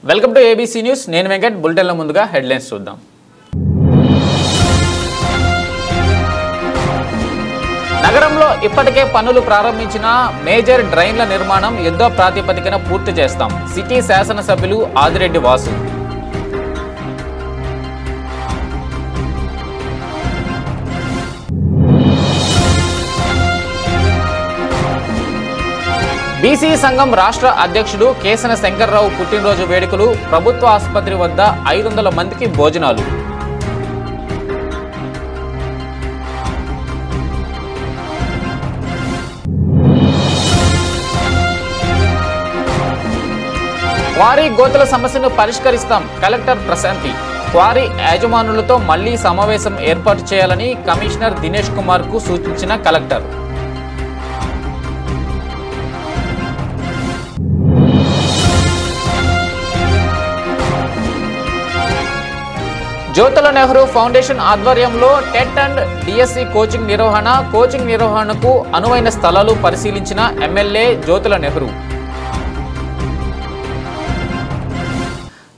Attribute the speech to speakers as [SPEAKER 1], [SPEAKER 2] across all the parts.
[SPEAKER 1] Welcome to ABC news. నేను వెంకట్. బులెటిన్లో ముందుగా హెడ్లైన్స్ చూద్దాం. నగరంలో ఇప్పటికే పనులు ప్రారంభించిన మేజర్ డ్రైన్ల నిర్మాణం యుద్ధ ప్రాతిపదికన పూర్తి చేస్తాం. సిటీ శాసనసభ్యులు ఆదిరెడ్డి వాసు. బీసీ సంఘం రాష్ట్ర అధ్యక్షుడు కేసన శంకర్రావు పుట్టినరోజు వేడుకలు. ప్రభుత్వ ఆసుపత్రి వద్ద 500 మందికి భోజనాలు. క్వారీ గోతుల సమస్యను పరిష్కరిస్తాం. కలెక్టర్ ప్రశాంతి. క్వారీ యాజమానులతో మళ్లీ సమావేశం ఏర్పాటు చేయాలని కమిషనర్ దినేష్ కుమార్ కు సూచించిన కలెక్టర్. జ్యోతుల నెహ్రూ ఫౌండేషన్ ఆధ్వర్యంలో టెట్ అండ్ డిఎస్సి కోచింగ్ నిర్వహణకు అనువైన స్థలాలు పరిశీలించిన ఎమ్మెల్యే జ్యోతుల నెహ్రూ.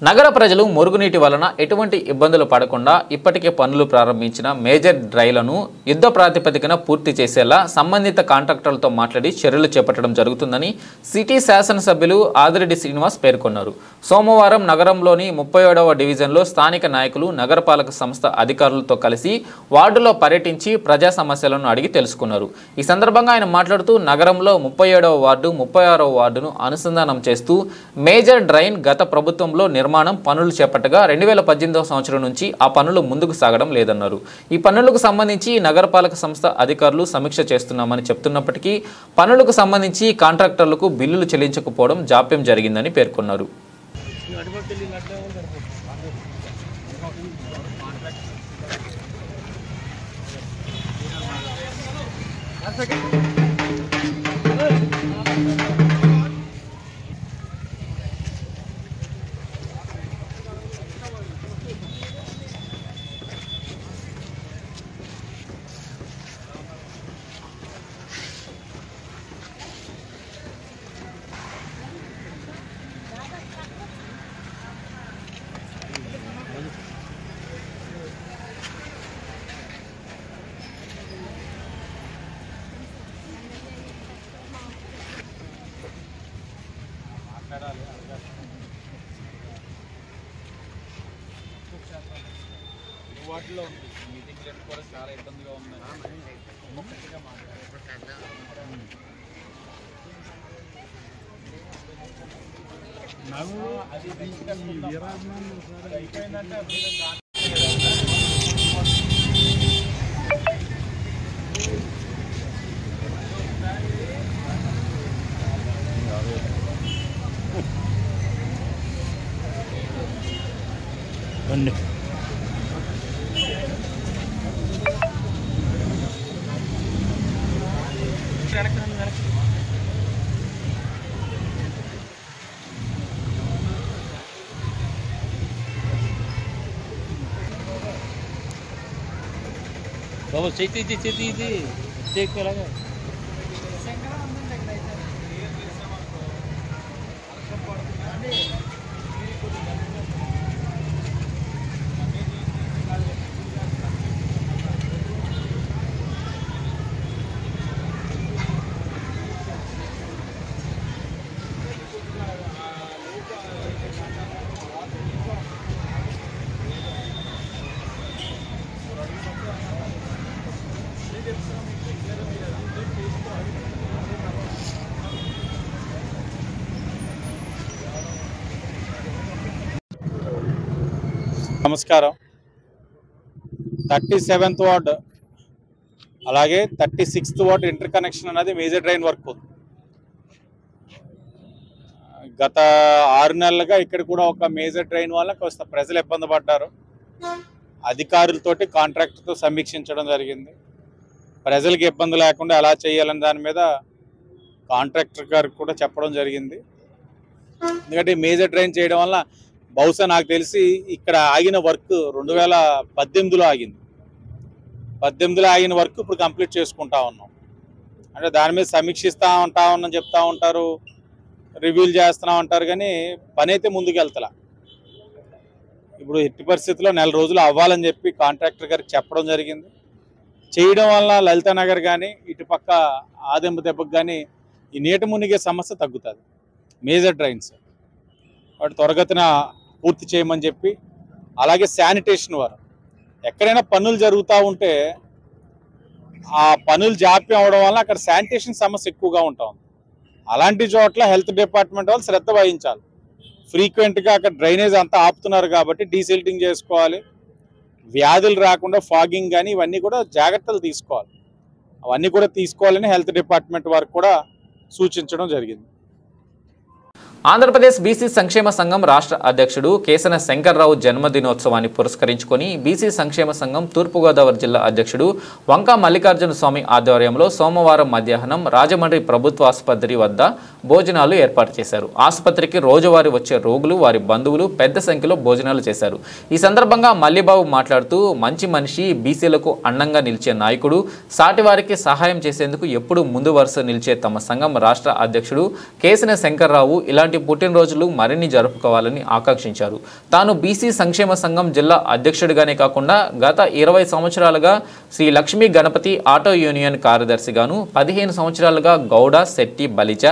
[SPEAKER 1] నగర ప్రజలు మురుగునీటి వలన ఎటువంటి ఇబ్బందులు పడకుండా ఇప్పటికే పనులు ప్రారంభించిన మేజర్ డ్రైన్లను యుద్ధ ప్రాతిపదికన పూర్తి చేసేలా సంబంధిత కాంట్రాక్టర్లతో మాట్లాడి చర్యలు చేపట్టడం జరుగుతుందని సిటీ శాసనసభ్యులు ఆదిరెడ్డి శ్రీనివాస్ పేర్కొన్నారు. సోమవారం నగరంలోని 37వ డివిజన్లో స్థానిక నాయకులు, నగరపాలక సంస్థ అధికారులతో కలిసి వార్డులో పర్యటించి ప్రజా సమస్యలను అడిగి తెలుసుకున్నారు. ఈ సందర్భంగా ఆయన మాట్లాడుతూ నగరంలో 37వ వార్డు, 36వ వార్డును అనుసంధానం చేస్తూ మేజర్ డ్రైన్ గత ప్రభుత్వంలో నిర్మాణం పనులు చేపట్టగా 2018వ సంవత్సరం నుంచి ఆ పనులు ముందుకు సాగడం లేదన్నారు. ఈ పనులకు సంబంధించి నగరపాలక సంస్థ అధికారులు సమీక్ష చేస్తున్నామని చెప్తున్నప్పటికీ పనులకు సంబంధించి కాంట్రాక్టర్లకు బిల్లులు చెల్లించకపోవడం జాప్యం జరిగిందని పేర్కొన్నారు.
[SPEAKER 2] వాటిలో మీటింగ్ కూడా చాలా ఇబ్బందిగా ఉన్నాయి. బాబు చేతి చేయలాగా నమస్కారం. 37th వార్డ్ అలాగే 36th వార్డ్ ఇంటర్ కనెక్షన్ అనేది మేజర్ డ్రైన్ వర్క్. గత 6 నెలలుగా ఇక్కడ కూడా ఒక మేజర్ డ్రైన్ వల్ల కొంత ప్రజలు ఇబ్బంది పడ్డారు. అధికారులతోటి కాంట్రాక్టర్తో సమీక్షించడం జరిగింది. ప్రజలకు ఇబ్బంది లేకుండా ఎలా చేయాలని దాని మీద కాంట్రాక్టర్ గారికి కూడా చెప్పడం జరిగింది. ఎందుకంటే మేజర్ డ్రైన్ చేయడం వల్ల బహుశా నాకు తెలిసి ఇక్కడ ఆగిన వర్క్ 2018లో ఆగింది. 18లో ఆగిన వర్క్ ఇప్పుడు కంప్లీట్ చేసుకుంటా ఉన్నాం. అంటే దాని మీద సమీక్షిస్తూ ఉంటామని చెప్తా ఉంటారు. రివ్యూలు చేస్తున్నాం అంటారు, కానీ పని అయితే ముందుకు వెళ్తలా. ఇప్పుడు ఎట్టి పరిస్థితుల్లో నెల రోజులు అవ్వాలని చెప్పి కాంట్రాక్టర్ గారికి చెప్పడం జరిగింది. చేయడం వల్ల లలితానగర్ కానీ ఇటుపక్క ఆదెంబ దెబ్బకు కానీ ఈ నీట మునిగే సమస్య తగ్గుతుంది. మేజర్ డ్రైన్స్ వాటి త్వరగతిన పూర్తి చేయమని చెప్పి, అలాగే శానిటేషన్ వారు ఎక్కడైనా పనులు జరుగుతూ ఉంటే ఆ పనులు జాప్యం అవడం వల్ల అక్కడ శానిటేషన్ సమస్య ఎక్కువగా ఉంటాం. అలాంటి చోట్ల హెల్త్ డిపార్ట్మెంట్ వాళ్ళు శ్రద్ధ వహించాలి. ఫ్రీక్వెంట్గా అక్కడ డ్రైనేజ్ అంతా ఆపుతున్నారు కాబట్టి డీసిల్టింగ్ చేసుకోవాలి. వ్యాధులు రాకుండా ఫాగింగ్ కానీ ఇవన్నీ కూడా జాగ్రత్తలు తీసుకోవాలి. అవన్నీ కూడా తీసుకోవాలని హెల్త్ డిపార్ట్మెంట్ వారికి కూడా సూచించడం జరిగింది.
[SPEAKER 1] ఆంధ్రప్రదేశ్ బీసీ సంక్షేమ సంఘం రాష్ట్ర అధ్యక్షుడు కేసన శంకర్రావు జన్మదినోత్సవాన్ని పురస్కరించుకొని బీసీ సంక్షేమ సంఘం తూర్పుగోదావరి జిల్లా అధ్యక్షుడు వంకా మల్లికార్జున స్వామి ఆధ్వర్యంలో సోమవారం మధ్యాహ్నం రాజమండ్రి ప్రభుత్వ ఆసుపత్రి వద్ద భోజనాలు ఏర్పాటు చేశారు. ఆసుపత్రికి రోజువారీ వచ్చే రోగులు, వారి బంధువులు పెద్ద సంఖ్యలో భోజనాలు చేశారు. ఈ సందర్భంగా మల్లిబాబు మాట్లాడుతూ, మంచి మనిషి, బీసీలకు అండంగా నిలిచే నాయకుడు, సాటివారికి సహాయం చేసేందుకు ఎప్పుడూ ముందు వరుస నిలిచే తమ సంఘం రాష్ట్ర అధ్యక్షుడు కేసన శంకర్రావు ఇలాంటి పుట్టినరోజులు మరిన్ని జరుపుకోవాలని ఆకాంక్షించారు. తాను బీసీ సంక్షేమ సంఘం జిల్లా అధ్యక్షుడిగానే కాకుండా గత 20 సంవత్సరాలుగా శ్రీ లక్ష్మీ గణపతి ఆటో యూనియన్ కార్యదర్శిగాను, 15 సంవత్సరాలుగా గౌడ, శెట్టి, బలిజ,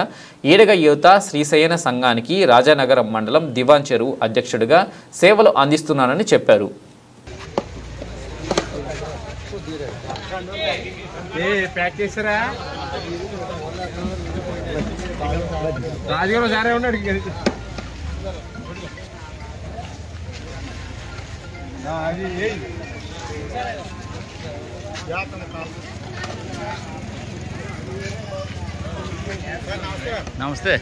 [SPEAKER 1] ఈడగ యువత శ్రీశయన సంఘానికి రాజానగరం మండలం దివాన్ చెరువు అధ్యక్షుడిగా సేవలు అందిస్తున్నానని చెప్పారు.
[SPEAKER 3] రాజుగారు సారే ఉన్నాడు.
[SPEAKER 1] నమస్తే.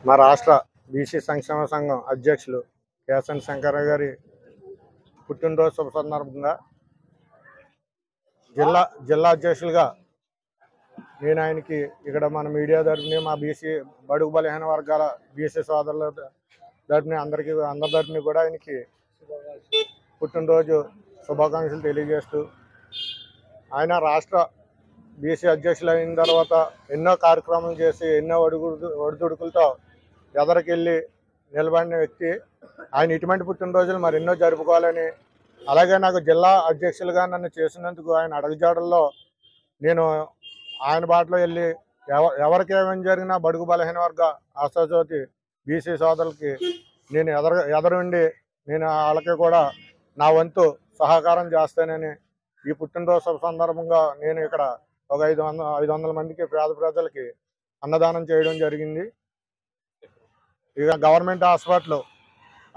[SPEAKER 4] మా రాష్ట్ర బీసీ సంక్షేమ సంఘం అధ్యక్షులు కేసన్ శంకరరావు గారి పుట్టినరోజు శుభ సందర్భంగా జిల్లా అధ్యక్షులుగా నేను ఆయనకి ఇక్కడ మన మీడియా తరఫున మా బీసీ బడుగు బలహీన వర్గాల బీసీ సోదరుల తరఫున అందరి తరఫున కూడా ఆయనకి పుట్టినరోజు శుభాకాంక్షలు తెలియజేస్తూ, ఆయన రాష్ట్ర బీసీ అధ్యక్షులు అయిన తర్వాత ఎన్నో కార్యక్రమాలు చేసి ఎన్నో ఒడిదుడుకులతో ఎదరికెళ్ళి నిలబడిన వ్యక్తి. ఆయన ఇటువంటి పుట్టినరోజులు మరెన్నో జరుపుకోవాలని, అలాగే నాకు జిల్లా అధ్యక్షులుగా నన్ను చేసినందుకు ఆయన అడుగుజాడల్లో నేను ఆయన బాటలో వెళ్ళి ఎవరికి ఏమేమి జరిగినా బడుగు బలహీన వర్గ ఆశాజ్యోతి బీసీ సోదరులకి నేను ఎదరుండి నేను వాళ్ళకి కూడా నా వంతు సహకారం చేస్తానని ఈ పుట్టినరోజు శుభ సందర్భంగా నేను ఇక్కడ ఒక 500 మందికి పేద ప్రజలకి అన్నదానం చేయడం జరిగింది. ఇక గవర్నమెంట్ హాస్పిటల్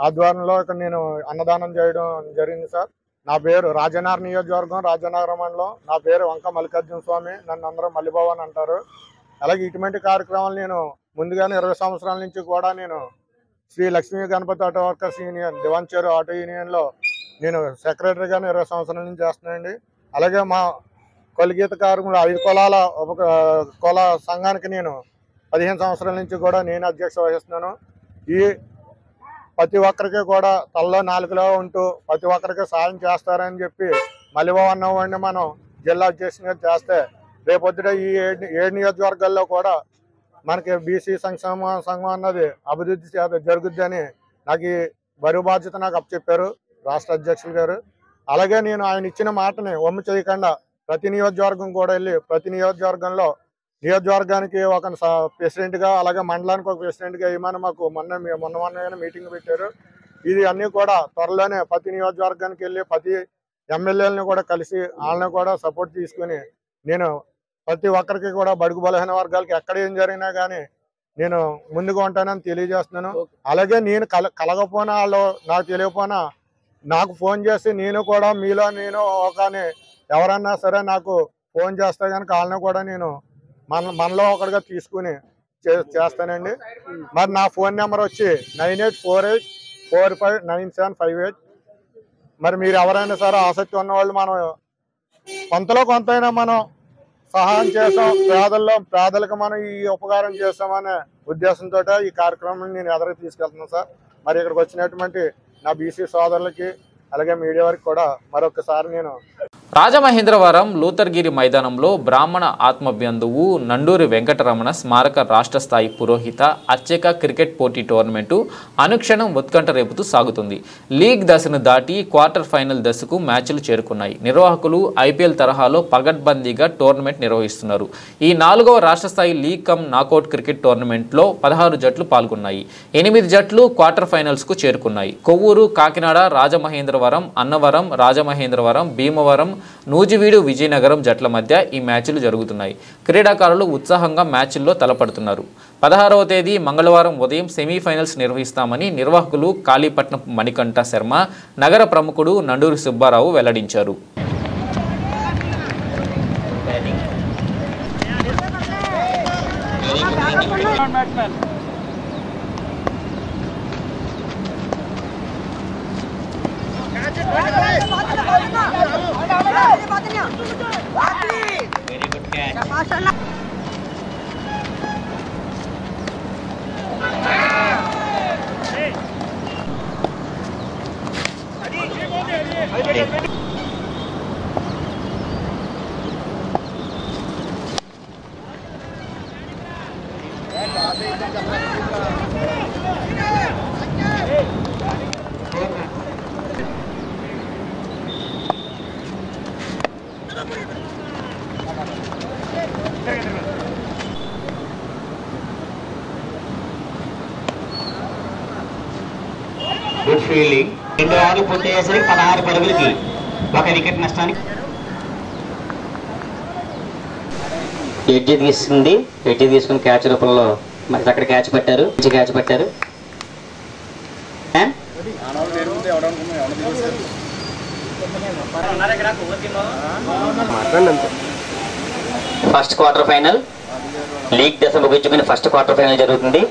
[SPEAKER 4] ఆధ్వర్యంలో ఇక్కడ నేను అన్నదానం చేయడం జరిగింది. సార్, నా పేరు రాజనగరం నియోజకవర్గం, రాజనగరం మండలం. నా పేరు వంక మల్లికార్జున స్వామి, నన్ను అందరూ మల్లిబాబు అని అంటారు. అలాగే ఇటువంటి కార్యక్రమాలు నేను ముందుగానే 20 సంవత్సరాల నుంచి కూడా నేను Shri Lakshmi Ganapathi auto workers union Diwan Cheruvu auto యూనియన్లో నేను సెక్రటరీగానే 20 సంవత్సరాల నుంచి చేస్తున్నానండి. అలాగే మా కొలిగీత కార్మికులు 5 కులాల కుల సంఘానికి నేను 15 సంవత్సరాల నుంచి కూడా నేను అధ్యక్ష వహిస్తున్నాను. ఈ ప్రతి ఒక్కరికి కూడా తలలో 4లో ఉంటూ ప్రతి ఒక్కరికి సాయం చేస్తారని చెప్పి మల్లిబాబు అన్నవాడిని మనం జిల్లా అధ్యక్షునిగా చేస్తే రేపొద్దుట ఈ 7 నియోజకవర్గాల్లో కూడా మనకి బీసీ సంఘం అన్నది అభివృద్ధి జరుగుద్ది అని నాకు ఈ బరువు బాధ్యత నాకు అప్పచెప్పారు రాష్ట్ర అధ్యక్షులు గారు. అలాగే నేను ఆయన ఇచ్చిన మాటని వమ్ము చేయకుండా ప్రతి నియోజకవర్గం కూడా వెళ్ళి ప్రతి నియోజకవర్గానికి ఒక ప్రెసిడెంట్గా అలాగే మండలానికి ఒక ప్రెసిడెంట్గా ఏమైనా మాకు మొన్న మీటింగ్ పెట్టారు. ఇది అన్నీ కూడా త్వరలోనే ప్రతి నియోజకవర్గానికి వెళ్ళి ప్రతి ఎమ్మెల్యేలని కూడా కలిసి వాళ్ళని కూడా సపోర్ట్ తీసుకుని నేను ప్రతి ఒక్కరికి కూడా బడుగు బలహీన వర్గాలకి ఎక్కడ ఏం జరిగినా కానీ నేను ముందుగా ఉంటానని తెలియజేస్తున్నాను. అలాగే నేను కలగపోయినా వాళ్ళు నాకు తెలియకపోయినా నాకు ఫోన్ చేసి నేను కూడా మీలో నేను ఒకని ఎవరన్నా సరే నాకు ఫోన్ చేస్తే కనుక వాళ్ళని కూడా నేను మనలో ఒకటిగా తీసుకుని చేస్తానండి. మరి నా ఫోన్ నెంబర్ వచ్చి 9848459758. మరి మీరు ఎవరైనా సరే ఆసక్తి ఉన్నవాళ్ళు మనం కొంతలో కొంతైనా మనం సహాయం చేసాం, పేదలకు మనం ఈ ఉపకారం చేస్తామనే ఉద్దేశంతో ఈ కార్యక్రమాన్ని నేను ఎదురుకు తీసుకెళ్తున్నాను సార్. మరి ఇక్కడికి వచ్చినటువంటి నా బీసీ సోదరులకి అలాగే మీడియా వారికి కూడా మరొకసారి నేను
[SPEAKER 1] రాజమహేంద్రవరం లూథర్గిరి మైదానంలో బ్రాహ్మణ ఆత్మబంధువు నండూరి వెంకటరమణ స్మారక రాష్ట్ర స్థాయి పురోహిత అర్చక క్రికెట్ పోటీ టోర్నమెంటు అనుక్షణం ఉత్కంఠ రేపుతూ సాగుతుంది. లీగ్ దశను దాటి క్వార్టర్ ఫైనల్ దశకు మ్యాచ్లు చేరుకున్నాయి. నిర్వాహకులు ఐపీఎల్ తరహాలో పగడ్బందీగా టోర్నమెంట్ నిర్వహిస్తున్నారు. ఈ 4వ రాష్ట్ర స్థాయి లీగ్ కమ్ నాకౌట్ క్రికెట్ టోర్నమెంట్లో 16 జట్లు పాల్గొన్నాయి. 8 జట్లు క్వార్టర్ ఫైనల్స్కు చేరుకున్నాయి. కొవ్వూరు, కాకినాడ, రాజమహేంద్రవరం, అన్నవరం, రాజమహేంద్రవరం, భీమవరం, నూజివీడు, విజయనగరం జట్ల మధ్య ఈ మ్యాచ్లు జరుగుతున్నాయి. క్రీడాకారులు ఉత్సాహంగా మ్యాచ్ల్లో తలపడుతున్నారు. 16వ తేదీ మంగళవారం ఉదయం సెమీఫైనల్స్ నిర్వహిస్తామని నిర్వాహకులు కాళీపట్నం మణికంఠ శర్మ, నగర ప్రముఖుడు నండూరి సుబ్బారావు వెల్లడించారు.
[SPEAKER 5] Good fielding. 2 ఓవర్లు పూర్తి అయ్యేసరికి 16 పరుగులకి 1 వికెట్ నష్టానికి ఎడ్జి తీసుకుని క్యాచ్ రూపంలో మరి అక్కడ క్యాచ్ పెట్టారు. ఫస్ట్ క్వార్టర్ ఫైనల్ లీగ్ దశ ముగించుకుని ఫస్ట్ క్వార్టర్ ఫైనల్ జరుగుతుంది.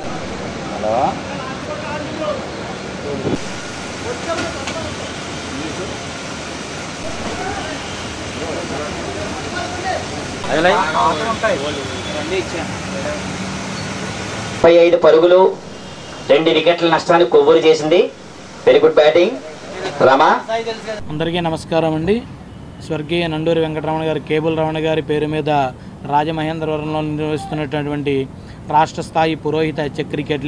[SPEAKER 5] పై 5 పరుగులు 2 వికెట్ల నష్టానికి కొవ్వూరు చేసింది. వెరీ గుడ్ బ్యాటింగ్ రమా.
[SPEAKER 6] అందరికీ నమస్కారం అండి. స్వర్గీయ నండూరి వెంకటరమణ గారి కేబుల్ రమణ గారి పేరు మీద రాజమహేంద్రవరంలో నిర్వహిస్తున్నటువంటి రాష్ట్ర స్థాయి పురోహిత క్రికెట్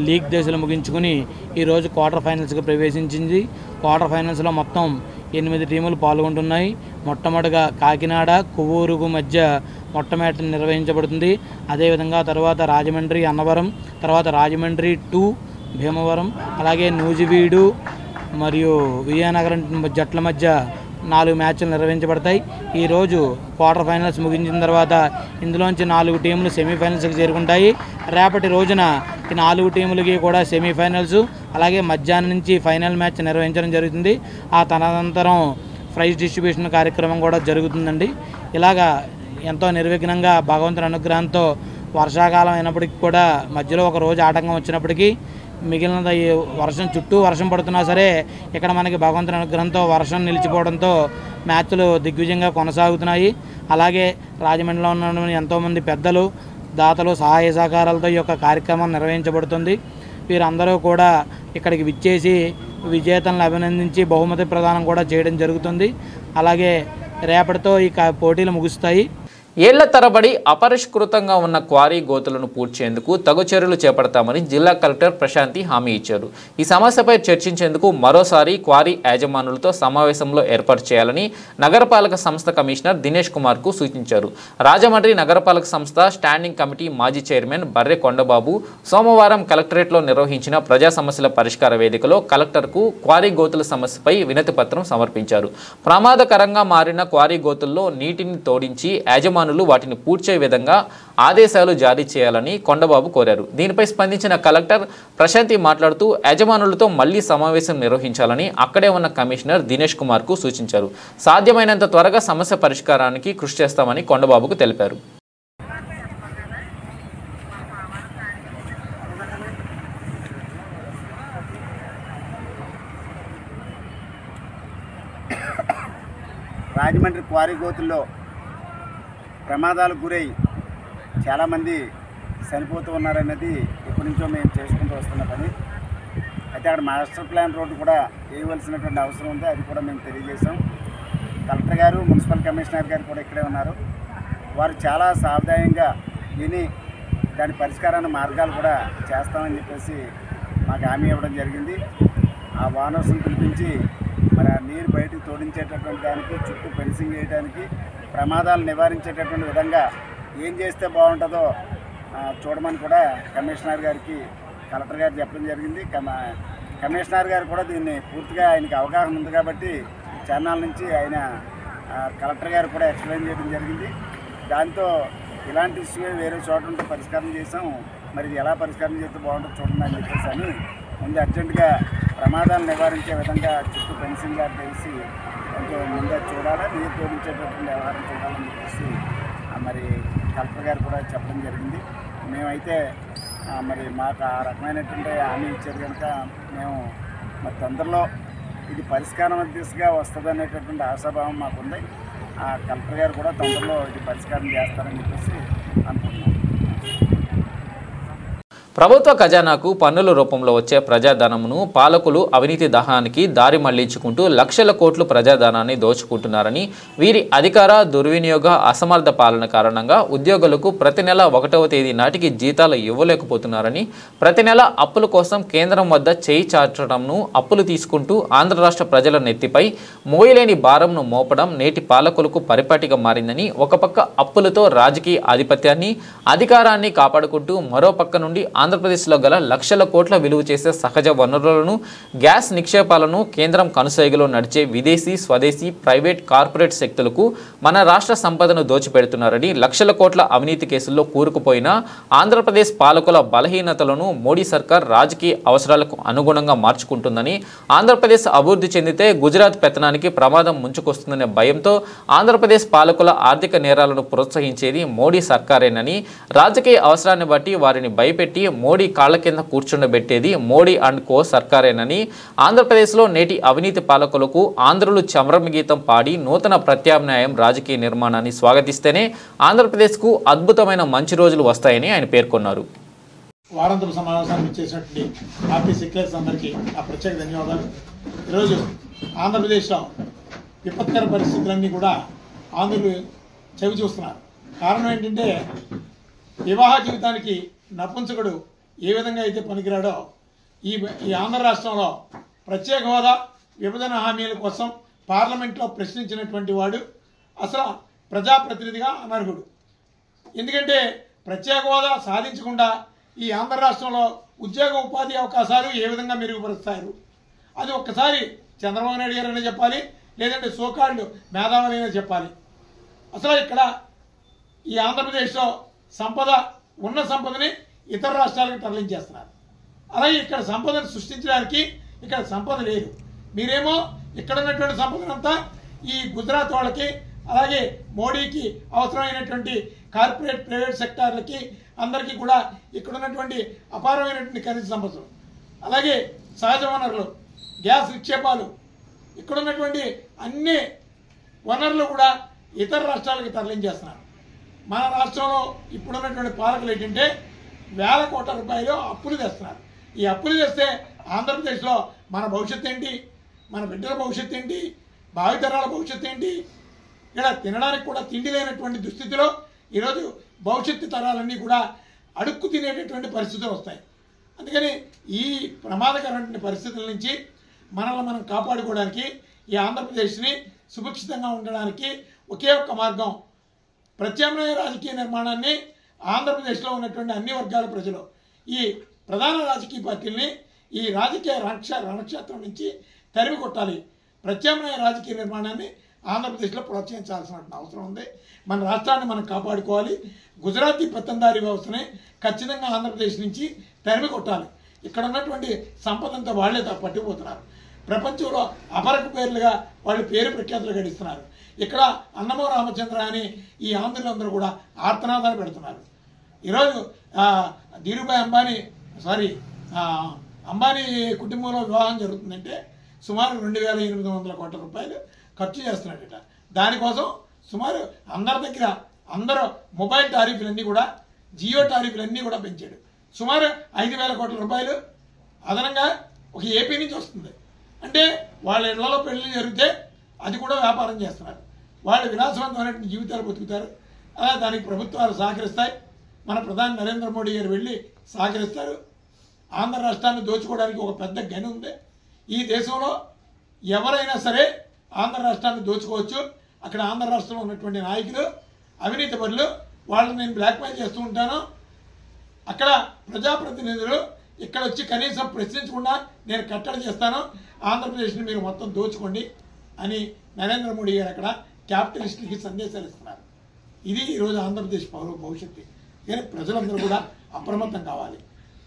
[SPEAKER 6] లీగ్ దశలు ముగించుకుని ఈరోజు క్వార్టర్ ఫైనల్స్కి ప్రవేశించింది. క్వార్టర్ ఫైనల్స్లో మొత్తం 8 టీములు పాల్గొంటున్నాయి. మొట్టమొదటిగా కాకినాడ, కొవ్వూరుకు మధ్య మొట్టమొదటి నిర్వహించబడుతుంది. అదేవిధంగా తర్వాత రాజమండ్రి, అన్నవరం, తర్వాత రాజమండ్రి 2, భీమవరం, అలాగే నూజివీడు మరియు విజయనగరం జట్ల మధ్య 4 మ్యాచ్లు నిర్వహించబడతాయి. ఈరోజు క్వార్టర్ ఫైనల్స్ ముగించిన తర్వాత ఇందులోంచి 4 టీములు సెమీఫైనల్స్కి చేరుకుంటాయి. రేపటి రోజున ఈ 4 టీములకి కూడా సెమీఫైనల్స్ అలాగే మధ్యాహ్నం నుంచి ఫైనల్ మ్యాచ్ నిర్వహించడం జరుగుతుంది. ఆ తదనంతరం ప్రైజ్ డిస్ట్రిబ్యూషన్ కార్యక్రమం కూడా జరుగుతుందండి. ఇలాగా ఎంతో నిర్విఘ్నంగా భగవంతుని అనుగ్రహంతో వర్షాకాలం అయినప్పటికీ కూడా మధ్యలో ఒక రోజు ఆటంకం వచ్చినప్పటికీ మిగిలిన ఈ చుట్టూ వర్షం పడుతున్నా సరే ఇక్కడ మనకి భగవంతుని అనుగ్రహంతో వర్షం నిలిచిపోవడంతో మ్యాచ్లు దిగ్విజయంగా కొనసాగుతున్నాయి. అలాగే రాజమండ్రిలో ఉన్న ఎంతోమంది పెద్దలు, దాతలు సహాయ సహకారాలతో ఈ యొక్క కార్యక్రమం నిర్వహించబడుతుంది. వీరందరూ కూడా ఇక్కడికి విచ్చేసి విజేతలను అభినందించి బహుమతి ప్రదానం కూడా చేయడం జరుగుతుంది. అలాగే రేపటితో ఈ పోటీలు ముగుస్తాయి.
[SPEAKER 1] ఏళ్ల తరబడి అపరిష్కృతంగా ఉన్న క్వారీ గోతులను పూడ్చేందుకు తగు చర్యలు చేపడతామని జిల్లా కలెక్టర్ ప్రశాంతి హామీ ఇచ్చారు. ఈ సమస్యపై చర్చించేందుకు మరోసారి క్వారీ యాజమానులతో సమావేశంలో ఏర్పాటు చేయాలని నగరపాలక సంస్థ కమిషనర్ దినేష్ కుమార్కు సూచించారు. రాజమండ్రి నగరపాలక సంస్థ స్టాండింగ్ కమిటీ మాజీ చైర్మన్ బర్రె కొండబాబు సోమవారం కలెక్టరేట్లో నిర్వహించిన ప్రజా సమస్యల పరిష్కార వేదికలో కలెక్టర్కు క్వారీ గోతుల సమస్యపై వినతి పత్రం సమర్పించారు. ప్రమాదకరంగా మారిన క్వారీ గోతుల్లో నీటిని తోడించి యాజమానులు వాటిని పూడ్చే విధంగా ఆదేశాలు జారీ చేయాలని కొండబాబు కోరారు. దీనిపై స్పందించిన కలెక్టర్ ప్రశాంతి మాట్లాడుతూ యాజమానులతో మళ్లీ సమావేశం నిర్వహించాలని అక్కడే ఉన్న కమిషనర్ దినేష్ కుమార్కు సూచించారు. సాధ్యమైనంత త్వరగా సమస్య పరిష్కారానికి కృషి చేస్తామని కొండబాబుకు తెలిపారు.
[SPEAKER 7] రాజమండ్రి క్వారీ గోతుల్లో ప్రమాదాలకు గురై చాలామంది చనిపోతూ ఉన్నారనేది ఎప్పటి నుంచో మేము చేసుకుంటూ వస్తున్న పని. అయితే అక్కడ మాస్టర్ ప్లాన్ రోడ్డు కూడా వేయవలసినటువంటి అవసరం ఉంది. అది కూడా మేము తెలియజేశాం. కలెక్టర్ గారు, మున్సిపల్ కమిషనర్ గారు కూడా ఇక్కడే ఉన్నారు. వారు చాలా సావధానంగా విని దాని పరిష్కారాన్ని మార్గాలు కూడా చేస్తామని చెప్పేసి మాకు హామీ ఇవ్వడం జరిగింది. ఆ వానర్స్ని పిలిపించి మరి ఆ నీరు బయటకు తోడించేటటువంటి దానికి, చుట్టూ ఫెన్సింగ్ వేయడానికి, ప్రమాదాలు నివారించేటటువంటి విధంగా ఏం చేస్తే బాగుంటుందో చూడమని కూడా కమిషనర్ గారికి కలెక్టర్ గారు చెప్పడం జరిగింది. కమిషనర్ గారు కూడా దీన్ని పూర్తిగా ఆయనకి అవగాహన ఉంది కాబట్టి ఛానల్ నుంచి ఆయన కలెక్టర్ గారు కూడా ఎక్స్ప్లెయిన్ చేయడం జరిగింది. దాంతో ఇలాంటి ఇష్యూ వేరే చోట ఉంటే పరిష్కారం చేసాం, మరి ఇది ఎలా పరిష్కారం చేస్తే బాగుంటుందో చూడండి అని చెప్పేసి అని ముందు అర్జెంటుగా ప్రమాదాలు నివారించే విధంగా చుట్టూ ఫెన్సింగ్ గారు తెలిసి కొంచెం ముందే చూడాలి, నీరు తోడించేటటువంటి వ్యవహారం చూడాలని చెప్పేసి మరి కలెక్టర్ గారు కూడా చెప్పడం జరిగింది. మేమైతే మరి మాకు ఆ రకమైనటువంటి హామీ ఇచ్చారు కనుక మేము మరి తొందరలో ఇది పరిష్కారం దిశగా వస్తుంది అనేటటువంటి ఆశాభావం మాకుంది. ఆ కలెక్టర్ గారు కూడా తొందరలో ఇది పరిష్కారం చేస్తారని చెప్పేసి అనుకుంటున్నాం.
[SPEAKER 1] ప్రభుత్వ ఖజానాకు పన్నుల రూపంలో వచ్చే ప్రజాధనమును పాలకులు అవినీతి దహానికి దారి మళ్లించుకుంటూ లక్షల కోట్లు ప్రజాధనాన్ని దోచుకుంటున్నారని, వీరి అధికార దుర్వినియోగ అసమర్థ పాలన కారణంగా ఉద్యోగులకు ప్రతి నెల 1వ తేదీ నాటికి జీతాలు ఇవ్వలేకపోతున్నారని, ప్రతి నెల అప్పుల కోసం కేంద్రం వద్ద చేయి చాచడంను, అప్పులు తీసుకుంటూ ఆంధ్ర రాష్ట్ర ప్రజల నెత్తిపై మోయలేని భారంను మోపడం నేటి పాలకులకు పరిపాటిగా మారిందని, ఒక పక్క అప్పులతో రాజకీయ ఆధిపత్యాన్ని, అధికారాన్ని కాపాడుకుంటూ మరో పక్క నుండి ఆంధ్రప్రదేశ్లో గల లక్షల కోట్ల విలువ చేసే సహజ వనరులను, గ్యాస్ నిక్షేపాలను కేంద్రం కనుసైగలో నడిచే విదేశీ, స్వదేశీ, ప్రైవేట్, కార్పొరేట్ శక్తులకు మన రాష్ట్ర సంపదను దోచిపెడుతున్నారని, లక్షల కోట్ల అవినీతి కేసుల్లో కూరుకుపోయిన ఆంధ్రప్రదేశ్ పాలకుల బలహీనతలను మోడీ సర్కార్ రాజకీయ అవసరాలకు అనుగుణంగా మార్చుకుంటుందని, ఆంధ్రప్రదేశ్ అభివృద్ధి చెందితే గుజరాత్ పెత్తనానికి ప్రమాదం ముంచుకొస్తుందనే భయంతో ఆంధ్రప్రదేశ్ పాలకుల ఆర్థిక నేరాలను ప్రోత్సహించేది మోడీ సర్కారేనని, రాజకీయ అవసరాన్ని బట్టి వారిని భయపెట్టి మోడీ కాళ్ల కింద కూర్చుండబెట్టేది మోడీ అండ్ కో సర్కారేనని, ఆంధ్రప్రదేశ్లో నేటి అవినీతి పాలకులకు ఆంధ్రులు చమరం గీతం పాడి నూతన ప్రత్యామ్నాయం రాజకీయ నిర్మాణాన్ని స్వాగతిస్తేనే ఆంధ్రప్రదేశ్కు అద్భుతమైన మంచి రోజులు వస్తాయని ఆయన పేర్కొన్నారు.
[SPEAKER 6] వారాంతపు సమావేశానికి ఇచ్చేసినటువంటి పార్టీ సెక్రటరీస్ అందరికీ ఆ ప్రత్యేక ధన్యవాదాలు. ఈరోజు ఆంధ్రప్రదేశ్లో విపత్కర పరిస్థితులన్నీ కూడా ఆంధ్రులు చవి చూస్తున్నారు. కారణం ఏంటంటే వివాహ జీవితానికి నపుంసకుడు ఏ విధంగా అయితే పనికిరాడో ఈ ఆంధ్ర రాష్ట్రంలో ప్రత్యేక హోదా, విభజన హామీల కోసం పార్లమెంట్లో ప్రశ్నించినటువంటి వాడు అసలు ప్రజాప్రతినిధిగా అనర్హుడు. ఎందుకంటే ప్రత్యేక హోదా సాధించకుండా ఈ ఆంధ్ర రాష్ట్రంలో ఉద్యోగ ఉపాధి అవకాశాలు ఏ విధంగా మెరుగుపరుస్తారు, అది ఒక్కసారి చంద్రబాబు నాయుడు గారైనా చెప్పాలి, లేదంటే సోకాళ్ళు మేధావులైనా చెప్పాలి. అసలు ఇక్కడ ఈ ఆంధ్రప్రదేశ్లో ఉన్న సంపదని ఇతర రాష్ట్రాలకు తరలించేస్తున్నారు. అలాగే ఇక్కడ సంపదను సృష్టించడానికి ఇక్కడ సంపద లేదు. మీరేమో ఇక్కడ ఉన్నటువంటి సంపదనంతా ఈ గుజరాత్ వాళ్ళకి, అలాగే మోడీకి అవసరమైనటువంటి కార్పొరేట్, ప్రైవేట్ సెక్టార్లకి అందరికీ కూడా ఇక్కడ ఉన్నటువంటి అపారమైనటువంటి ఖనిజ సంపదలు, అలాగే సహజ వనరులు, గ్యాస్ నిక్షేపాలు, ఇక్కడ ఉన్నటువంటి అన్ని వనరులు కూడా ఇతర రాష్ట్రాలకు తరలించేస్తున్నారు. మన రాష్ట్రంలో ఇప్పుడున్నటువంటి పాలకులు ఏంటంటే వేల కోట్ల రూపాయలు అప్పులు తెస్తున్నారు. ఈ అప్పులు తెస్తే ఆంధ్రప్రదేశ్లో మన భవిష్యత్తు ఏంటి, మన బిడ్డల భవిష్యత్తు ఏంటి, భావితరాల భవిష్యత్తు ఏంటి,
[SPEAKER 8] ఇక్కడ తినడానికి కూడా తిండి లేనటువంటి దుస్థితిలో ఈరోజు భవిష్యత్తు తరాలన్నీ కూడా అడుక్కు తినేటటువంటి పరిస్థితులు వస్తాయి. అందుకని ఈ ప్రమాదకరమైన పరిస్థితుల నుంచి మనల్ని మనం కాపాడుకోవడానికి ఈ ఆంధ్రప్రదేశ్ని సుభిక్షితంగా ఉండడానికి ఒకే ఒక్క మార్గం, ప్రత్యామ్నాయ రాజకీయ నిర్మాణాన్ని ఆంధ్రప్రదేశ్లో ఉన్నటువంటి అన్ని వర్గాల ప్రజలు, ఈ ప్రధాన రాజకీయ పార్టీలని ఈ రాజకీయ రణక్షేత్రం నుంచి తరిమి కొట్టాలి. ప్రత్యామ్నాయ రాజకీయ నిర్మాణాన్ని ఆంధ్రప్రదేశ్లో ప్రోత్సహించాల్సిన అవసరం ఉంది. మన రాష్ట్రాన్ని మనం కాపాడుకోవాలి. గుజరాతీ పెత్తందారీ వ్యవస్థని ఖచ్చితంగా ఆంధ్రప్రదేశ్ నుంచి తరిమి కొట్టాలి. ఇక్కడ ఉన్నటువంటి సంపదంతా వాళ్లే పట్టిపోతున్నారు. ప్రపంచంలో అపరకు పేర్లుగా వాళ్ళు పేరు ప్రఖ్యాతులు గడిస్తున్నారు. ఇక్కడ అన్నమో రామచంద్ర అని ఈ ఆంధ్రులందరూ కూడా ఆర్తనాదాలు పెడుతున్నారు. ఈరోజు ధీరుభాయ్ అంబానీ కుటుంబంలో వివాహం జరుగుతుందంటే సుమారు 2,800 కోట్ల రూపాయలు ఖర్చు చేస్తున్నాడట. దానికోసం సుమారు అందరూ మొబైల్ టారిఫ్లన్నీ కూడా, జియో టారిఫ్లన్నీ కూడా పెంచాడు. సుమారు 5,000 కోట్ల రూపాయలు అదనంగా ఒక ఏపీ నుంచి వస్తుంది. అంటే వాళ్ళ ఇళ్లలో పెళ్లి జరిగితే అది కూడా వ్యాపారం చేస్తున్నారు. వాళ్ళు విలాసవంతమైనటువంటి జీవితాలు బతుకుతారు. అలా దానికి ప్రభుత్వాలు సహకరిస్తాయి. మన ప్రధాని నరేంద్ర మోడీ గారు వెళ్ళి సహకరిస్తారు. ఆంధ్ర రాష్ట్రాన్ని దోచుకోవడానికి ఒక పెద్ద గని ఉంది. ఈ దేశంలో ఎవరైనా సరే ఆంధ్ర రాష్ట్రాన్ని దోచుకోవచ్చు. అక్కడ ఆంధ్ర రాష్ట్రంలో ఉన్నటువంటి నాయకులు, అవినీతి పరులు, వాళ్ళని నేను బ్లాక్మెయిల్ చేస్తూ ఉంటాను. అక్కడ ప్రజాప్రతినిధులు ఇక్కడ వచ్చి కనీసం ప్రశ్నించకుండా నేను కట్టడి చేస్తాను, ఆంధ్రప్రదేశ్ని మీరు మొత్తం దోచుకోండి అని నరేంద్ర మోడీ గారు అక్కడ క్యాపిటలిస్టులకి సందేశాలు ఇస్తున్నారు. ఇది ఈరోజు ఆంధ్రప్రదేశ్ భవిష్యత్తు. కానీ ప్రజలందరూ కూడా అప్రమత్తం కావాలి.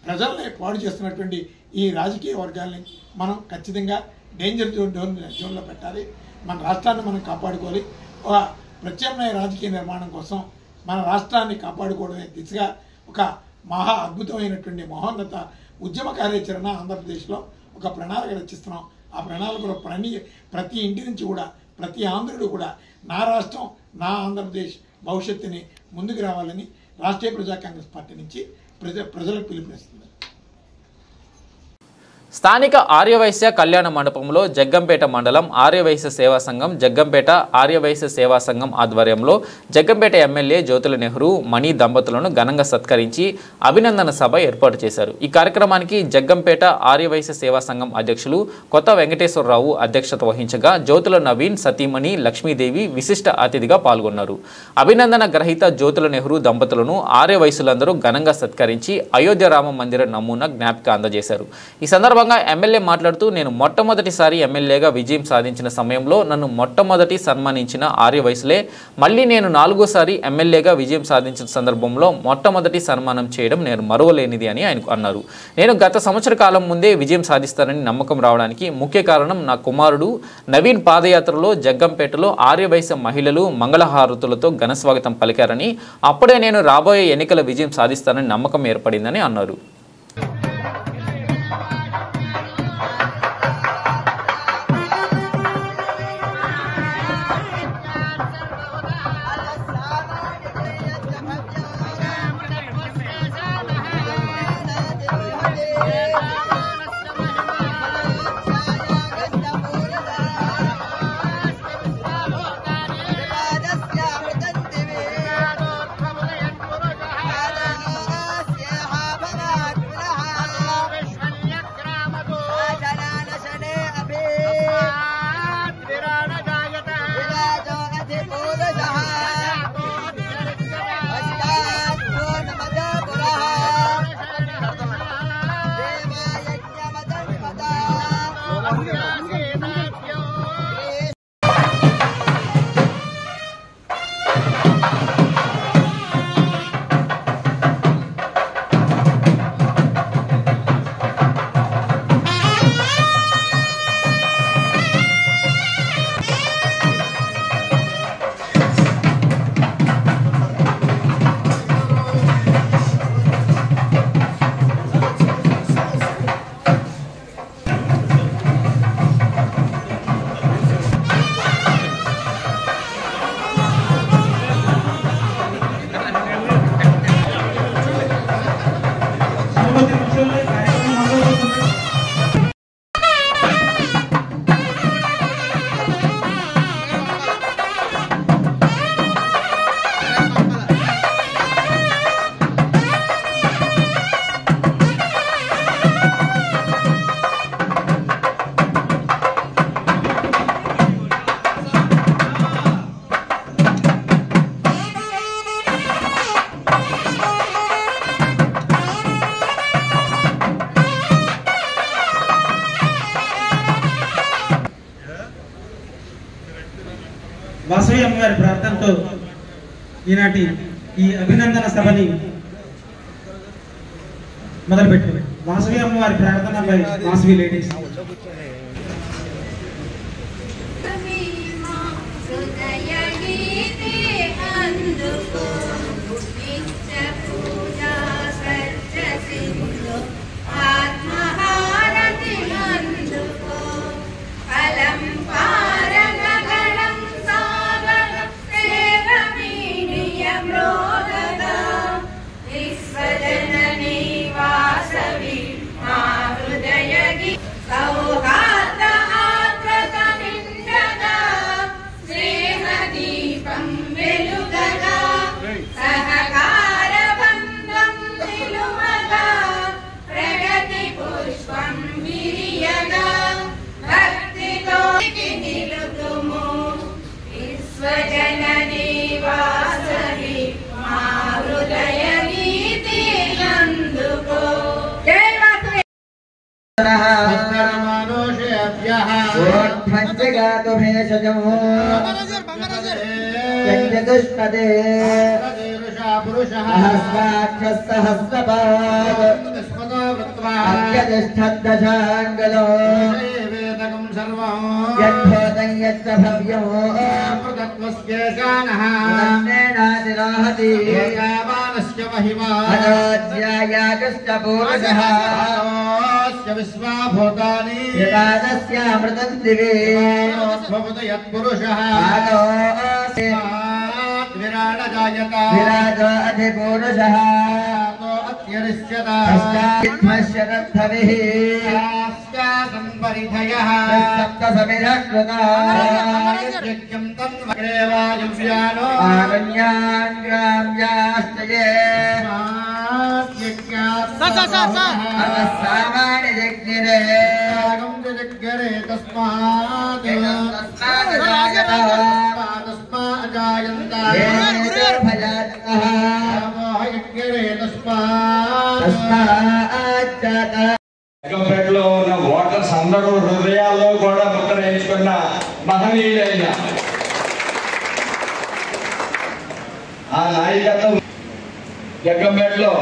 [SPEAKER 8] ప్రజల్ని పాడు చేస్తున్నటువంటి ఈ రాజకీయ వర్గాల్ని మనం ఖచ్చితంగా డేంజర్ జోన్లో పెట్టాలి. మన రాష్ట్రాన్ని మనం కాపాడుకోవాలి. ఒక ప్రత్యామ్నాయ రాజకీయ నిర్మాణం కోసం మన రాష్ట్రాన్ని కాపాడుకోవడమే దిశగా ఒక మహా అద్భుతమైనటువంటి మహోన్నత ఉద్యమ కార్యాచరణ ఆంధ్రప్రదేశ్లో ఒక ప్రణాళిక రచిస్తున్నాం. ఆ ప్రణాళికలో ప్రతి ఇంటి నుంచి కూడా ప్రతి ఆంధ్రుడు కూడా నా రాష్ట్రం, నా ఆంధ్రప్రదేశ్ భవిష్యత్తుని ముందుకు రావాలని రాష్ట్రీయ ప్రజా కాంగ్రెస్ పార్టీ నుంచి ప్రజలకు పిలుపునిస్తుంది.
[SPEAKER 1] స్థానిక ఆర్యవైశ్య కళ్యాణ మండపంలో జగ్గంపేట మండలం ఆర్యవైశ్య సేవా సంఘం, జగ్గంపేట ఆర్యవైశ్య సేవా సంఘం ఆధ్వర్యంలో జగ్గంపేట ఎమ్మెల్యే జ్యోతుల నెహ్రూ మణి దంపతులను ఘనంగా సత్కరించి అభినందన సభ ఏర్పాటు చేశారు. ఈ కార్యక్రమానికి జగ్గంపేట ఆర్యవైశ్య సేవా సంఘం అధ్యక్షులు కొత్త వెంకటేశ్వరరావు అధ్యక్షత వహించగా జ్యోతుల నవీన్, సతీమణి లక్ష్మీదేవి విశిష్ట అతిథిగా పాల్గొన్నారు. అభినందన గ్రహీత జ్యోతుల నెహ్రూ దంపతులను ఆర్యవైశ్యులందరూ ఘనంగా సత్కరించి అయోధ్య రామ మందిర నమూనా జ్ఞాపిక అందజేశారు. ఈ సందర్భంగా ఎమ్మెల్యే మాట్లాడుతూ, నేను మొట్టమొదటిసారి ఎమ్మెల్యేగా విజయం సాధించిన సమయంలో నన్ను మొట్టమొదటి సన్మానించిన ఆర్యవైశ్యులే మళ్ళీ నేను 4వ సారి ఎమ్మెల్యేగా విజయం సాధించిన సందర్భంలో మొట్టమొదటి సన్మానం చేయడం నేను మరువలేనిది అని ఆయన అన్నారు. నేను గత సంవత్సర కాలం ముందే విజయం సాధిస్తానని నమ్మకం రావడానికి ముఖ్య కారణం నా కుమారుడు నవీన్ పాదయాత్రలో జగ్గంపేటలో ఆర్యవైశ్య మహిళలు మంగళహారతులతో ఘనస్వాగతం పలికారని, అప్పుడే నేను రాబోయే ఎన్నికల విజయం సాధిస్తానని నమ్మకం ఏర్పడిందని అన్నారు.
[SPEAKER 6] వాసవి అమ్మవారి ప్రార్థనతో ఈనాటి ఈ అభినందన సభని మొదలుపెట్టారు. వాసవి అమ్మవారి ప్రార్థన బై వాసవి లేడీస్.
[SPEAKER 3] జగ్గంపేటలో ఉన్న ఓటర్స్ అందరూ హృదయాల్లో కూడా ముద్ర వేయించుకున్న మహనీయుడైన ఆ నాయకత్వం జగ్గంపేటలో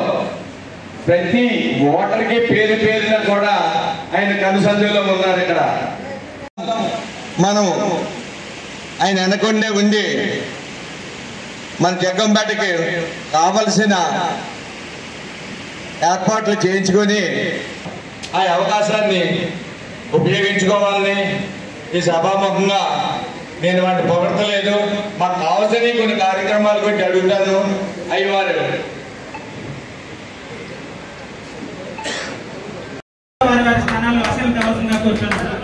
[SPEAKER 3] ప్రతి ఓటర్కి పేరు పేరున కూడా ఆయన కనుసంధిలో ఉన్నారు. ఇక్కడ మనం ఆయన వెనకొండే ఉండి మన జగ్గంపేటకి కావలసిన ఏర్పాట్లు చేయించుకొని ఆ అవకాశాన్ని ఉపయోగించుకోవాలని ఈ సభాముఖంగా నేను వాటిని పొగడతలేదు. మాకు కావాల్సిన కొన్ని కార్యక్రమాలు గురించి అడుగుతాను. అవి వారు
[SPEAKER 6] స్థానాల్లో అసలు కావాల్సిందిగా కూర్చున్నారు.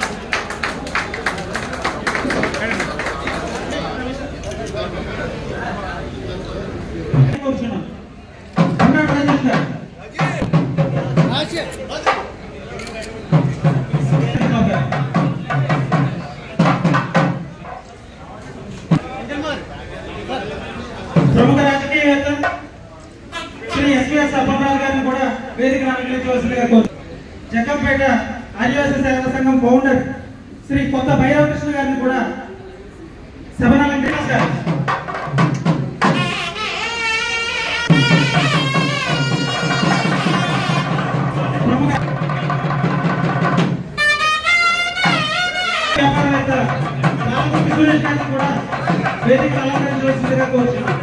[SPEAKER 6] ప్రముఖ రాజకీయవేత్త శ్రీ ఎస్వీఎస్ అప్పలరాజు గారిని కూడా వేదిక అలంకరించవలసిందిగా కోరుతున్నాను. జగ్గంపేట ఆదివాసీ సేవా సంఘం ఫౌండర్ శ్రీ కొత్త భైరవకృష్ణ గారిని కూడా సభను అలంకరించారు. వ్యాపారవేత్త సురేష్ గారిని కూడా వేదిక అలంకరించవలసిందిగా కోరుతున్నాను.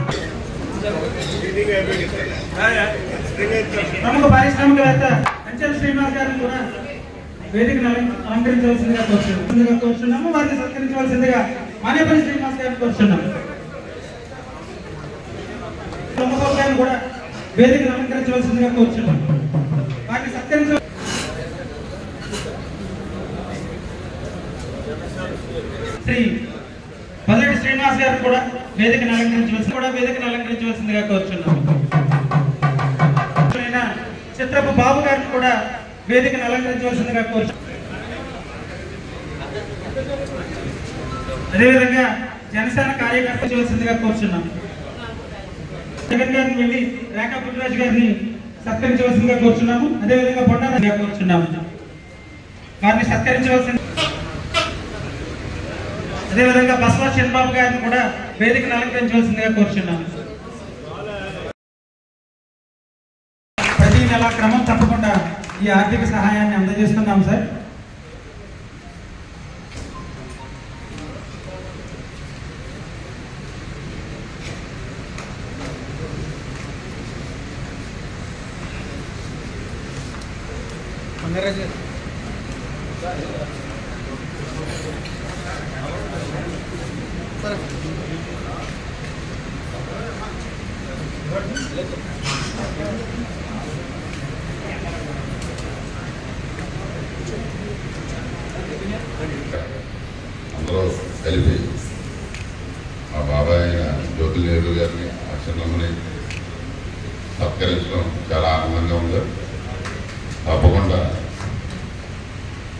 [SPEAKER 6] ప్రముఖ పారిశ్రామికవేత్త అంచెల శ్రీనివాస్ గారిని కూడా వేదికను అలంకరించవలసిందిగా కోరుతున్నాము. వారిని సత్కరించవలసిందిగా మానేపల్లి శ్రీనివాస్ గారిని కోరుతున్నాము. ప్రముఖ గారిని కూడా వేదికను అలంకరించవలసిందిగా కోరుతున్నాము. వారిని సత్కరించ శ్రీ పల్లెటి శ్రీనివాస్ గారిని కూడా వేదికను అలంకరించవలసిందిగా కోరుతున్నాము. చిత్రపు బాబు గారిని కూడా వేదికను అలంకరించవలసిందిగా కోరుతున్నాము. అదేవిధంగా జనసేన కార్యకర్తవలసిందిగా కోరుతున్నాము. జగన్ గారిని వెళ్ళి రేఖా పుట్టిరాజు గారిని సత్కరించవలసిందిగా కోరుతున్నాము. అదేవిధంగా బొండారాజుగా కోరుతున్నాము. వారిని సత్కరించవలసింది
[SPEAKER 9] అదేవిధంగా బస్వా చంద్రబాబు గారిని కూడా వేదికను అలంకరించవలసిందిగా కోరుచున్నాను. ప్రతి నెల క్రమం తప్పకుండా ఈ ఆర్థిక సహాయాన్ని అందజేస్తున్నాం సార్.
[SPEAKER 10] అందరూ కలిపి మా బాబాయ్ అయిన జ్యోతుల నెహ్రూ గారిని అక్షరమ్మని సత్కరించడం చాలా ఆనందంగా ఉంది. తప్పకుండా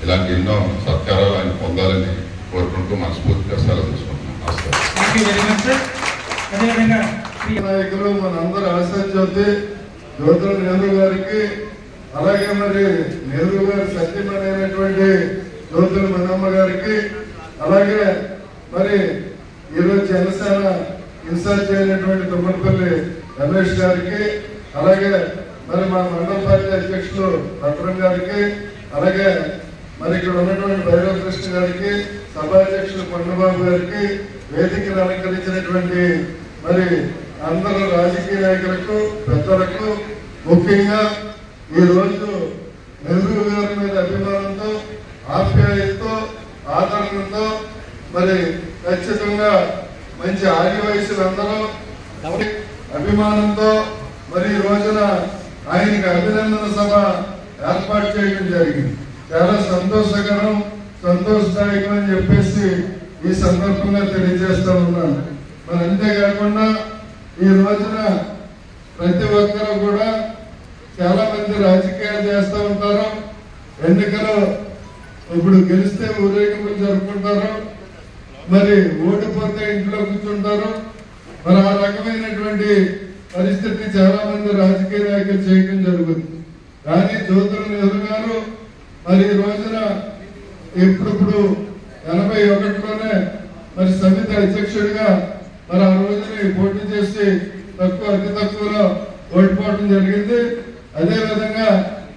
[SPEAKER 10] ఇలాంటి ఎన్నో సత్కారాలు ఆయన పొందాలని కోరుకుంటూ మనస్ఫూర్తిగా సెలవు తీసుకుంటున్నాం. నమస్కారం.
[SPEAKER 11] నాయకులు మనందరూ ఆశాజ్యోతి జ్యోతుల నెహ్రూ గారికి, అలాగే మరి నెహ్రూ గారి సత్యమైనటువంటి జ్యోతుల మనమ్మ గారికి, అలాగే మరి ఈరోజు జనసేన ఇన్ఛార్జ్ అయినటువంటి తుమ్మలపల్లి రమేష్ గారికి, అలాగే మరి మా మండల పార్టీ అధ్యక్షులు భద్రం గారికి, అలాగే మరి ఇక్కడ ఉన్నటువంటి భైరవ కృష్ణ గారికి, సభాధ్యక్షులు కొండబాబు గారికి, వేదికను అలంకరించినటువంటి మరి అందరూ రాజకీయ నాయకులకు, పెద్దలకు, ముఖ్యంగా ఈ రోజు నెహ్రూ గారి మీద అభిమానంతో, ఆప్యాయతతో, ఆదరణతో మరి ఖచ్చితంగా మంచి ఆది వయసులందరూ అభిమానంతో మరి ఈ రోజున ఆయనకి అభినందన సభ ఏర్పాటు చేయడం జరిగింది. చాలా సంతోషకరం, సంతోషదాయకం అని చెప్పేసి ఈ సందర్భంగా తెలియజేస్తా ఉన్నాను. మరి అంతేకాకుండా ఈ రోజున ప్రతి ఒక్కరూ కూడా చాలా మంది రాజకీయాలు చేస్తూ ఉంటారు. ఎన్నికలు ఇప్పుడు గెలిస్తే ఊరేగింపులు జరుపుకుంటారు, మరి ఓడిపోతే ఇంట్లో కూర్చుంటారు. మరి ఆ రకమైనటువంటి పరిస్థితి చాలా మంది రాజకీయ నాయకులు చేయడం జరుగుతుంది. కానీ జ్యోతుల నెహ్రూ గారు మరి ఈ రోజున ఇప్పుడు 81లోనే మరి సమితి అధ్యక్షుడిగా మరి ఆ రోజుని పోటీ చేసి అతి తక్కువలో ఓడిపోవడం జరిగింది. అదేవిధంగా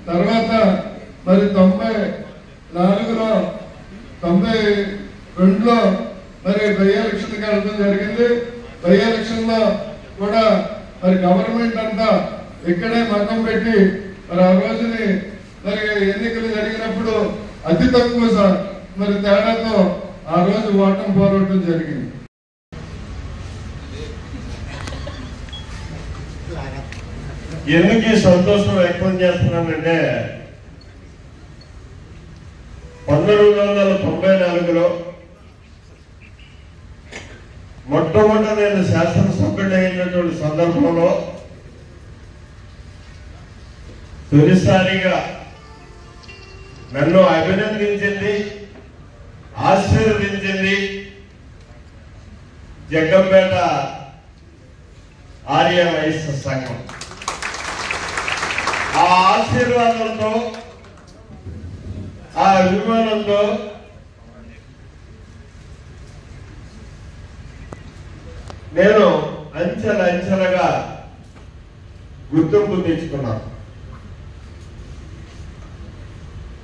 [SPEAKER 11] తర్వాత మరి 94లో 92లో మరి బై ఎలక్షన్కి వెళ్ళడం జరిగింది. బై ఎలక్షన్ లో కూడా మరి గవర్నమెంట్ అంతా ఇక్కడే మతం పెట్టి మరి ఆ రోజుని మరి ఎన్నికలు జరిగినప్పుడు అతి తక్కువ మరి తేడాతో ఆ రోజు ఓటమి పోరాటం జరిగింది.
[SPEAKER 12] ఎందుకు ఈ సంతోషం వ్యక్తం చేస్తున్నానంటే 1994లో మొట్టమొదట నేను శాసనసభ్యుడు అయినటువంటి సందర్భంలో తొలిసారిగా నన్ను అభినందించింది, ఆశీర్వదించింది జగ్గంపేట ఆర్య వైశ్య సంఘం. ఆ ఆశీర్వాదంతో, ఆ అభిమానంతో నేను అంచెలంచెలుగా గుర్తింపు తెచ్చుకున్నాను.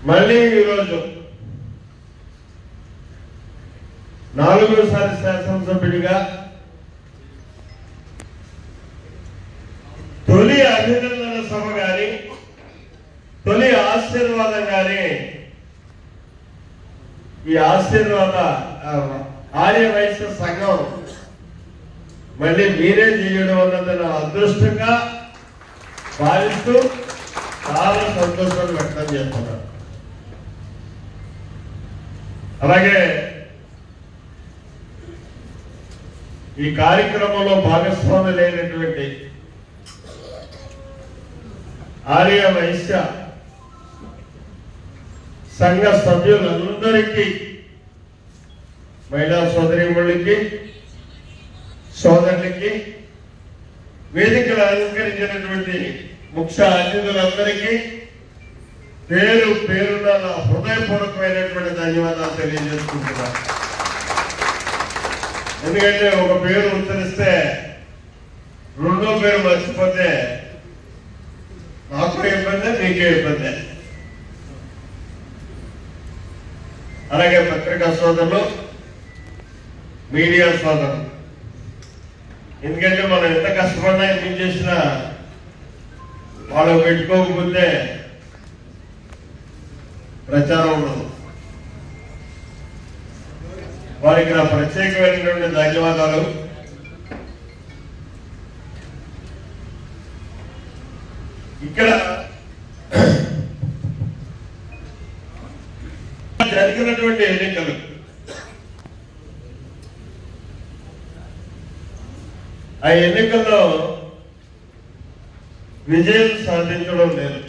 [SPEAKER 12] మళ్ళీ ఈరోజు 4వసారి శాసనసభ్యుడిగా తొలి అభినందన సభ గాని, తొలి ఆశీర్వాదం గాని, ఈ ఆశీర్వాద ఆర్య వైశ్య సంఘం మళ్ళీ మీరే చేయడం అన్నది నా అదృష్టంగా భావిస్తూ చాలా సంతోషాన్ని వ్యక్తం చేస్తున్నారు. అలాగే ఈ కార్యక్రమంలో భాగస్వాములైనటువంటి ఆర్య వైశ్య సంఘ సభ్యులందరికీ, మహిళా సోదరీమణులకి, సోదరులకి, వేదికలు అలంకరించినటువంటి ముఖ్య అతిథులందరికీ పేరు పేరున నా హృదయపూర్వకమైనటువంటి ధన్యవాదాలు తెలియజేసుకుంటున్నాను. ఎందుకంటే ఒక పేరు ఉచ్చరిస్తే రెండో పేరు మర్చిపోతే నాకు ఇబ్బంది, మీకే ఇబ్బంది. అలాగే పత్రికా సోదరులు, మీడియా సోదరులు, ఎందుకంటే మనం ఎంత కష్టపడినా ఏం చేసినా వాళ్ళు పెట్టుకోకపోతే ప్రచారం ఉండదు. వారికి నా ప్రత్యేకమైనటువంటి ధన్యవాదాలు. ఇక్కడ జరిగినటువంటి ఎన్నికలు ఆ ఎన్నికల్లో విజయం సాధించడం లేదు.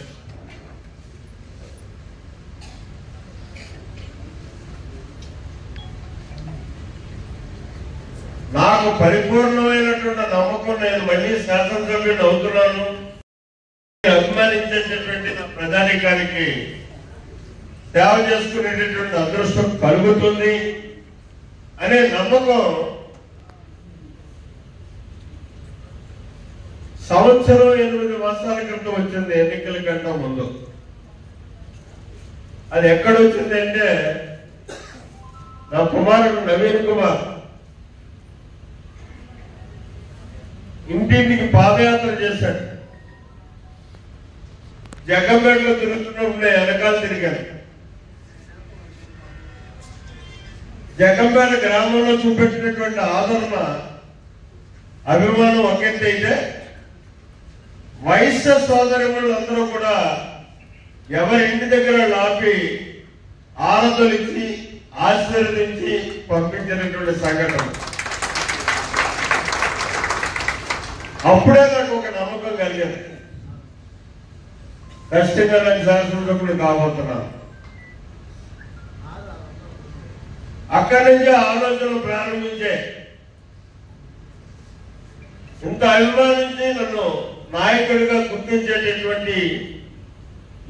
[SPEAKER 12] నాకు పరిపూర్ణమైనటువంటి నమ్మకం, నేను మళ్ళీ శాసనసభ్యుని అవుతున్నాను, అభిమానించేటటువంటి నా ప్రజానికానికి సేవ చేసుకునేటటువంటి అదృష్టం కలుగుతుంది అనే నమ్మకం సంవత్సరం 8 మాసాల క్రితం వచ్చింది, ఎన్నికల కంటే ముందు. అది ఎక్కడొచ్చింది అంటే నా కుమారుడు నవీన్ కుమార్ ఇంటింటికి పాదయాత్ర చేశాడు. జగ్గంపేటలో తిరుగుతున్నప్పుడు వెనకాల తిరిగాను. జగ్గంపేట గ్రామంలో చూపెట్టినటువంటి ఆదరణ, అభిమానం ఒకెత్తైతే వైశ్య సోదరులందరూ కూడా ఎవరి ఇంటి దగ్గర ఆపి ఆరాధనలిచ్చి ఆశీర్వదించి పంపించినటువంటి సంఘటన. అప్పుడే నాకు ఒక నమ్మకం కలిగింది, ఖచ్చితంగా నాకు శాసనసభ్యుడు కాబోతున్నాను. అక్కడి నుంచి ఆలోచనలు ప్రారంభించే ఇంత అభిమానించి నన్ను నాయకుడిగా గుర్తించేటటువంటి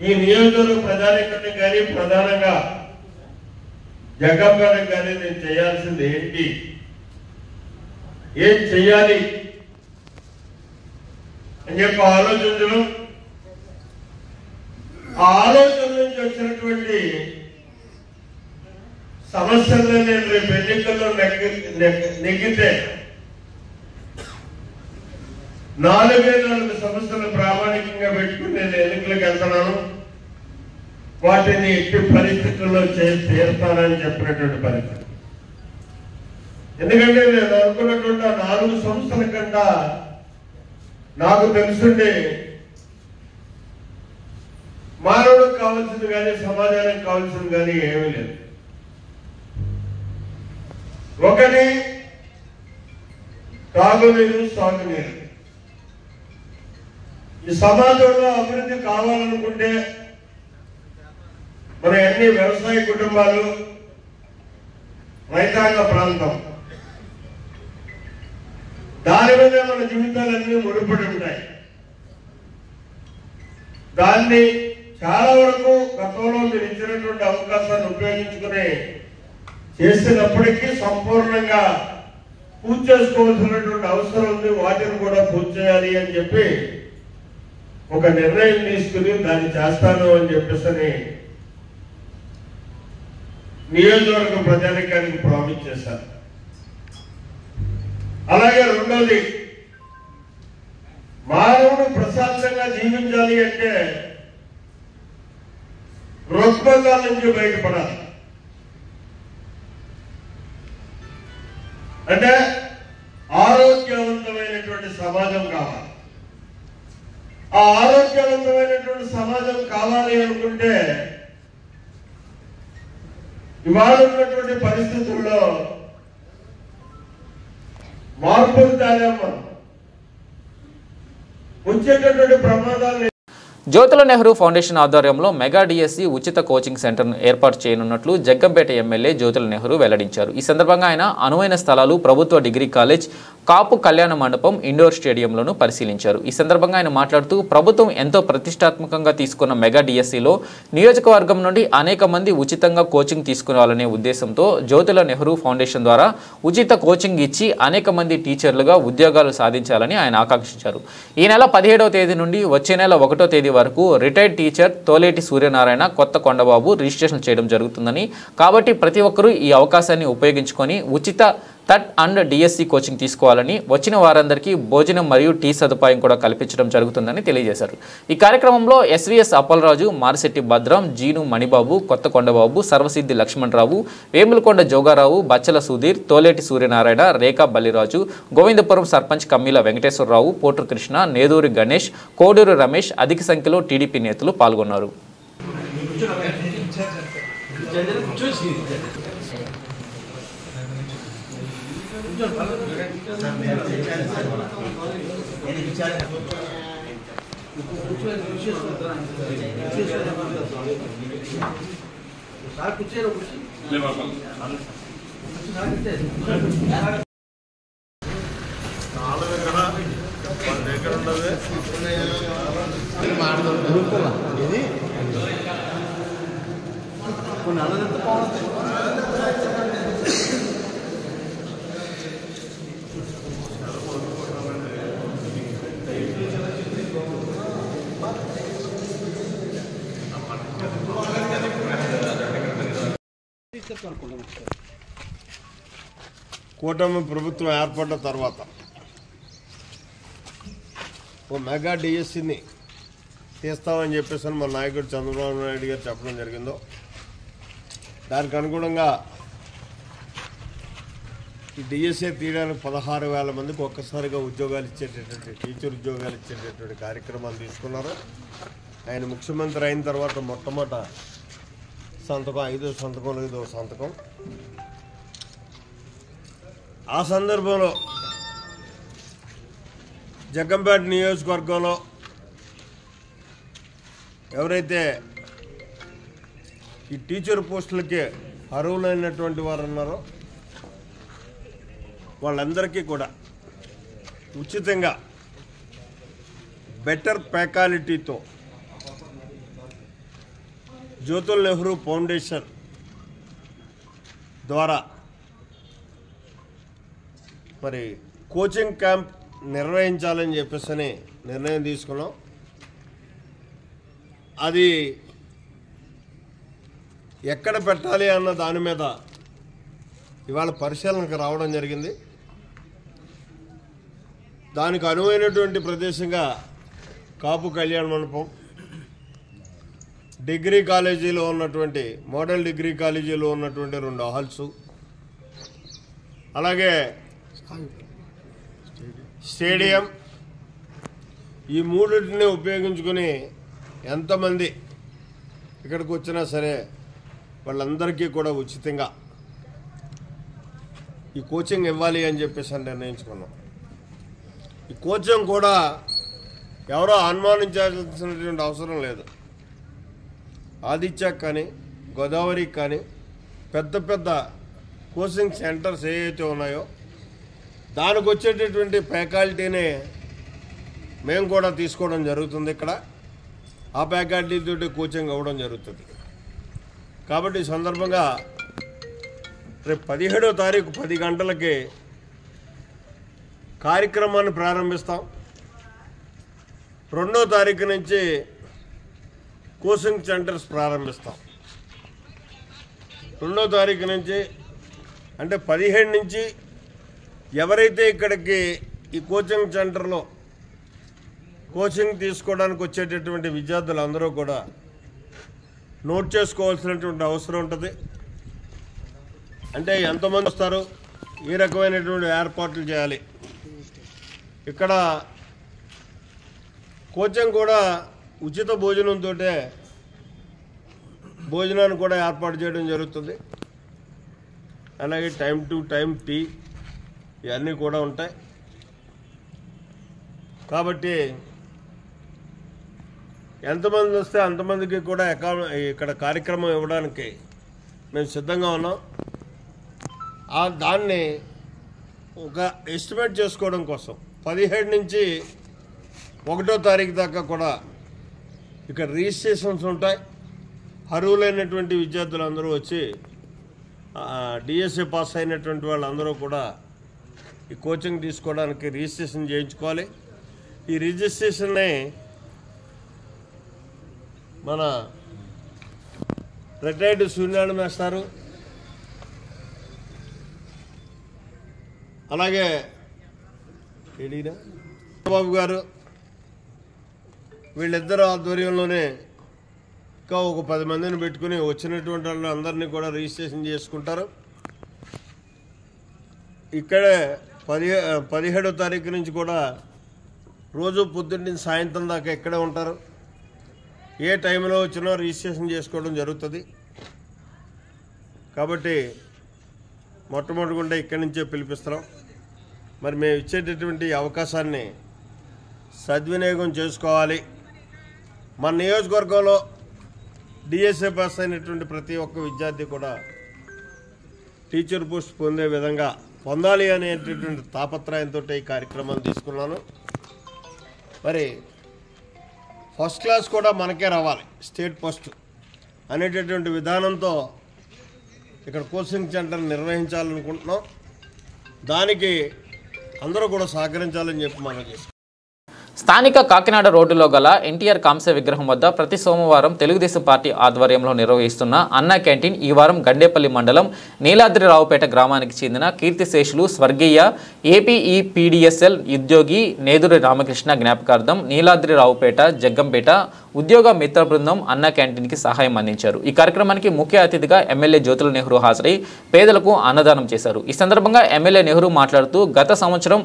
[SPEAKER 12] ఈ నియోజకవర్గ ప్రజానికని కానీ ప్రధానంగా జగ్గంపేట కానీ నేను చేయాల్సింది ఏంటి, ఏం చెయ్యాలి అని చెప్పి ఆలోచించడం, ఆ ఆలోచన నుంచి వచ్చినటువంటి సమస్యలను నేను రేపు ఎన్నికల్లో నెగ్గితే 4 సమస్యలు ప్రామాణికంగా పెట్టుకుని నేను ఎన్నికలకు వెళ్తున్నాను, వాటిని ఎట్టి పరిస్థితుల్లో చేసి తీరుతానని చెప్పినటువంటి పరిస్థితి. ఎందుకంటే నేను అనుకున్నటువంటి 4 సంవత్సరాల కన్నా నాకు తెలుసుండే మానవుడికి కావాల్సింది కానీ సమాజానికి కావాల్సింది కానీ ఏమీ లేదు. ఒకటి తాగునీరు, సాగునీరు. ఈ సమాజంలో అభివృద్ధి కావాలనుకుంటే మన అన్ని వ్యవసాయ కుటుంబాలు, రైతాంగ ప్రాంతం, దాని మీద మన జీవితాలన్నీ ముడిపడి ఉంటాయి. దాన్ని చాలా వరకు గతంలో మీరు ఇచ్చినటువంటి అవకాశాన్ని ఉపయోగించుకుని చేసినప్పటికీ సంపూర్ణంగా పూర్తి చేసుకోవాల్సినటువంటి అవసరం ఉంది, వాటిని కూడా పూర్తి చేయాలి అని చెప్పి ఒక నిర్ణయం తీసుకుని దాన్ని చేస్తాను అని చెప్పేసి నియోజకవర్గ ప్రజానికానికి ప్రామిస్ చేశారు. అలాగే రెండోది, మానవుడు ప్రశాంతంగా జీవించాలి అంటే రుగ్మతాల నుంచి బయటపడాలి. అంటే ఆరోగ్యవంతమైనటువంటి సమాజం కావాలి. ఆ ఆరోగ్యవంతమైనటువంటి సమాజం కావాలి అనుకుంటే ఇవాళ ఉన్నటువంటి పరిస్థితుల్లో మార్పులు తేలేమో వచ్చేటటువంటి ప్రమాదాలు.
[SPEAKER 1] జ్యోతుల నెహ్రూ ఫౌండేషన్ ఆధ్వర్యంలో మెగా డిఎస్సి ఉచిత కోచింగ్ సెంటర్ను ఏర్పాటు చేయనున్నట్లు జగ్గంపేట ఎమ్మెల్యే జ్యోతుల నెహ్రూ వెల్లడించారు. ఈ సందర్భంగా ఆయన అనువైన స్థలాలు, ప్రభుత్వ డిగ్రీ కాలేజ్, కాపు కళ్యాణ మండపం ఇండోర్ స్టేడియంలోను పరిశీలించారు. ఈ సందర్భంగా ఆయన మాట్లాడుతూ ప్రభుత్వం ఎంతో ప్రతిష్టాత్మకంగా తీసుకున్న మెగా డిఎస్సిలో నియోజకవర్గం నుండి అనేక మంది ఉచితంగా కోచింగ్ తీసుకురావాలనే ఉద్దేశంతో జ్యోతుల నెహ్రూ ఫౌండేషన్ ద్వారా ఉచిత కోచింగ్ ఇచ్చి అనేక మంది టీచర్లుగా ఉద్యోగాలు సాధించాలని ఆయన ఆకాంక్షించారు. ఈ నెల 17వ తేదీ నుండి వచ్చే నెల 1వ తేదీ వరకు రిటైర్డ్ టీచర్ తోలేటి సూర్యనారాయణ కొత్త కొండబాబు రిజిస్ట్రేషన్ చేయడం జరుగుతుందని, కాబట్టి ప్రతి ఒక్కరూ ఈ అవకాశాన్ని ఉపయోగించుకొని ఉచిత థర్డ్ అండ్ డిఎస్సి కోచింగ్ తీసుకోవాలని, వచ్చిన వారందరికీ భోజనం మరియు టీ సదుపాయం కూడా కల్పించడం జరుగుతుందని తెలియజేశారు. ఈ కార్యక్రమంలో ఎస్వీఎస్ అప్పలరాజు, మారిశెట్టి భద్రం, జీను మణిబాబు, కొత్త కొండబాబు, సర్వసిద్ధి లక్ష్మణరావు, వేములకొండ జోగారావు, బచ్చల సుధీర్, తోలేటి సూర్యనారాయణ, రేఖా బల్లిరాజు, గోవిందపురం సర్పంచ్ కమ్మిల వెంకటేశ్వరరావు, పోట్రు కృష్ణ, నేదూరి గణేష్, కోడూరు రమేష్ అధిక సంఖ్యలో టీడీపీ నేతలు పాల్గొన్నారు.
[SPEAKER 12] కూటమి ప్రభుత్వం ఏర్పడ్డ తర్వాత ఓ మెగా డిఎస్సిని తీస్తామని చెప్పేసి మన నాయకుడు చంద్రబాబు నాయుడు గారు చెప్పడం జరిగిందో దానికి అనుగుణంగా ఈ డిఎస్సి తీయడానికి 16,000 మందికి ఒక్కసారిగా ఉద్యోగాలు ఇచ్చేటటువంటి టీచర్ ఉద్యోగాలు ఇచ్చేటటువంటి కార్యక్రమాలు తీసుకున్నారు. ఆయన ముఖ్యమంత్రి అయిన తర్వాత మొట్టమొదట సంతకం 5వ సంతకం 5వ సంతకం. ఆ సందర్భంలో జగ్గంపేట నియోజకవర్గంలో ఎవరైతే ఈ టీచర్ పోస్టులకి అర్హులైనటువంటి వారు ఉన్నారో వాళ్ళందరికీ కూడా ఉచితంగా బెటర్ ఫ్యాకల్టీతో జ్యోతుల నెహ్రూ ఫౌండేషన్ ద్వారా మరి కోచింగ్ క్యాంప్ నిర్వహించాలని చెప్పేసి నిర్ణయం తీసుకున్నాం. అది ఎక్కడ పెట్టాలి అన్న దాని మీద ఇవాళ పరిశీలనకు రావడం జరిగింది. దానికి అనువైనటువంటి ప్రదేశంగా కాపు కళ్యాణ మండపం, డిగ్రీ కాలేజీలో ఉన్నటువంటి మోడల్ డిగ్రీ కాలేజీలో ఉన్నటువంటి 2 హాల్స్, అలాగే స్టేడియం, ఈ మూడింటిని ఉపయోగించుకొని ఎంతమంది ఇక్కడికి వచ్చినా సరే వాళ్ళందరికీ కూడా ఉచితంగా ఈ కోచింగ్ ఇవ్వాలి అని చెప్పేసి నిర్ణయించుకున్నాం. ఈ కోచింగ్ కూడా ఎవరో అనుమానించాల్సినటువంటి అవసరం లేదు. ఆదిత్యకు కానీ గోదావరికి కానీ పెద్ద పెద్ద కోచింగ్ సెంటర్స్ ఏవైతే ఉన్నాయో దానికి వచ్చేటటువంటి ఫ్యాకల్టీని మేము కూడా తీసుకోవడం జరుగుతుంది. ఇక్కడ ఆ ఫ్యాకల్టీతో కోచింగ్ అవ్వడం జరుగుతుంది. కాబట్టి ఈ సందర్భంగా రేపు 17వ తారీఖు 10 గంటలకి కార్యక్రమాన్ని ప్రారంభిస్తాం. 2వ తారీఖు నుంచి కోచింగ్ సెంటర్స్ ప్రారంభిస్తాం. 2వ తారీఖు నుంచి అంటే 17 నుంచి ఎవరైతే ఇక్కడికి ఈ కోచింగ్ సెంటర్లో కోచింగ్ తీసుకోవడానికి వచ్చేటటువంటి విద్యార్థులందరూ కూడా నోట్ చేసుకోవాల్సినటువంటి అవసరం ఉంటుంది. అంటే ఎంతమంది వస్తారు, ఈ రకమైనటువంటి ఏర్పాట్లు చేయాలి. ఇక్కడ కోచింగ్ కూడా ఉచిత భోజనంతో భోజనాన్ని కూడా ఏర్పాటు చేయడం జరుగుతుంది. అలాగే టైం టు టైం టీ ఇవన్నీ కూడా ఉంటాయి. కాబట్టి ఎంతమంది వస్తే అంతమందికి కూడా ఇక్కడ కార్యక్రమం ఇవ్వడానికి మేము సిద్ధంగా ఉన్నాం. దాన్ని ఒక ఎస్టిమేట్ చేసుకోవడం కోసం 17 నుంచి 1వ తారీఖు దాకా కూడా ఇక్కడ రిజిస్ట్రేషన్స్ ఉంటాయి. అర్హులైనటువంటి విద్యార్థులందరూ వచ్చి డిఎస్ఏ పాస్ అయినటువంటి వాళ్ళందరూ కూడా ఈ కోచింగ్ తీసుకోవడానికి రిజిస్ట్రేషన్ చేయించుకోవాలి. ఈ రిజిస్ట్రేషన్ని మన రిటైర్డ్ సూర్యనారాయణ మాస్టారు అలాగే బాబు గారు వీళ్ళిద్దరు ఆధ్వర్యంలోనే ఇంకా ఒక 10 మందిని పెట్టుకుని వచ్చినటువంటి వాళ్ళు అందరినీ కూడా రిజిస్ట్రేషన్ చేసుకుంటారు. ఇక్కడే 17వ తారీఖు నుంచి కూడా రోజు పొద్దున్న సాయంత్రం దాకా ఇక్కడే ఉంటారు. ఏ టైంలో వచ్చినా రిజిస్ట్రేషన్ చేసుకోవడం జరుగుతుంది. కాబట్టి మొట్టమొదటిగా ఇక్కడి నుంచే పిలిపిస్తున్నాం. మరి మేము ఇచ్చేటటువంటి అవకాశాన్ని సద్వినియోగం చేసుకోవాలి. మన నియోజకవర్గంలో డిఎస్ఏ పాస్ అయినటువంటి ప్రతి ఒక్క విద్యార్థి కూడా టీచర్ పోస్ట్ పొందే విధంగా పొందాలి అనేటటువంటి తాపత్రయంతో ఈ కార్యక్రమాన్ని తీసుకున్నాను. మరి ఫస్ట్ క్లాస్ కూడా మనకే రావాలి, స్టేట్ ఫస్ట్ అనేటటువంటి విధానంతో ఇక్కడ కోచింగ్ సెంటర్ నిర్వహించాలనుకుంటున్నాం. దానికి అందరూ కూడా సహకరించాలని చెప్పి మనం చేస్తాం.
[SPEAKER 1] స్థానిక కాకినాడ రోడ్డులో గల ఎన్టీఆర్ కాంస్య విగ్రహం వద్ద ప్రతి సోమవారం తెలుగుదేశం పార్టీ ఆధ్వర్యంలో నిర్వహిస్తున్న అన్నా క్యాంటీన్ ఈ వారం గండేపల్లి మండలం నీలాద్రిరావుపేట గ్రామానికి చెందిన కీర్తిశేషులు స్వర్గీయ ఏపీఈపీడీఎస్ఎల్ ఉద్యోగి నేదురి రామకృష్ణ జ్ఞాపకార్థం నీలాద్రిరావుపేట జగ్గంపేట ఉద్యోగ మిత్ర బృందం అన్నా క్యాంటీన్కి సహాయం అందించారు. ఈ కార్యక్రమానికి ముఖ్య అతిథిగా ఎమ్మెల్యే జ్యోతుల నెహ్రూ హాజరై పేదలకు అన్నదానం చేశారు. ఈ సందర్భంగా ఎమ్మెల్యే నెహ్రూ మాట్లాడుతూ గత సంవత్సరం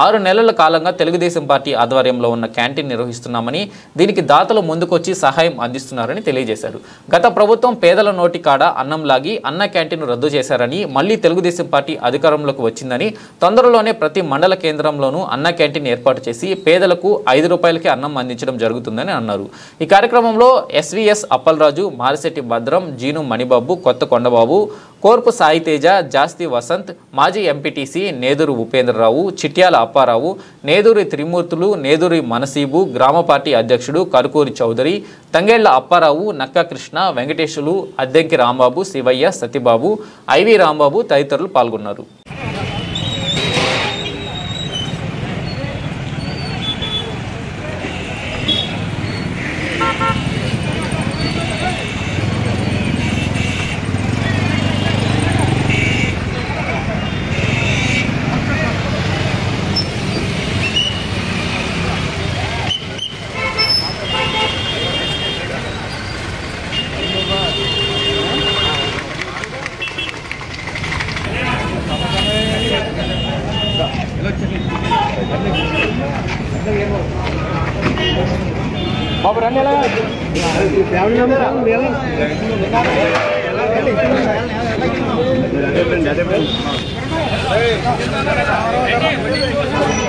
[SPEAKER 1] 6 నెలల కాలంగా తెలుగుదేశం పార్టీ ఆధ్వర్యంలో ఉన్న క్యాంటీన్ నిర్వహిస్తున్నామని, దీనికి దాతలు ముందుకొచ్చి సహాయం అందిస్తున్నారని తెలియజేశారు. గత ప్రభుత్వం పేదల నోటి కాడ అన్నం లాగి అన్న క్యాంటీన్ రద్దు చేశారని, మళ్లీ తెలుగుదేశం పార్టీ అధికారంలోకి వచ్చిందని తొందరలోనే ప్రతి మండల కేంద్రంలోనూ అన్న క్యాంటీన్ ఏర్పాటు చేసి పేదలకు 5 రూపాయలకి అన్నం అందించడం జరుగుతుందని అన్నారు. ఈ కార్యక్రమంలో ఎస్వీఎస్ అప్పలరాజు, మారిశెట్టి భద్రం, జీను మణిబాబు, కొత్త కొండబాబు, కోర్పు సాయితేజ, జాస్తి వసంత్, మాజీ ఎంపీటీసీ నేదూరు ఉపేంద్రరావు, చిట్యాల అప్పారావు, నేదూరి త్రిమూర్తులు, నేదూరి మనసీబు, గ్రామ పార్టీ అధ్యక్షుడు కరుకూరి చౌదరి, తంగేళ్ల అప్పారావు, నక్క కృష్ణ, వెంకటేశులు, అద్దెంకి రాంబాబు, శివయ్య, సతీబాబు, ఐవి రాంబాబు తదితరులు పాల్గొన్నారు.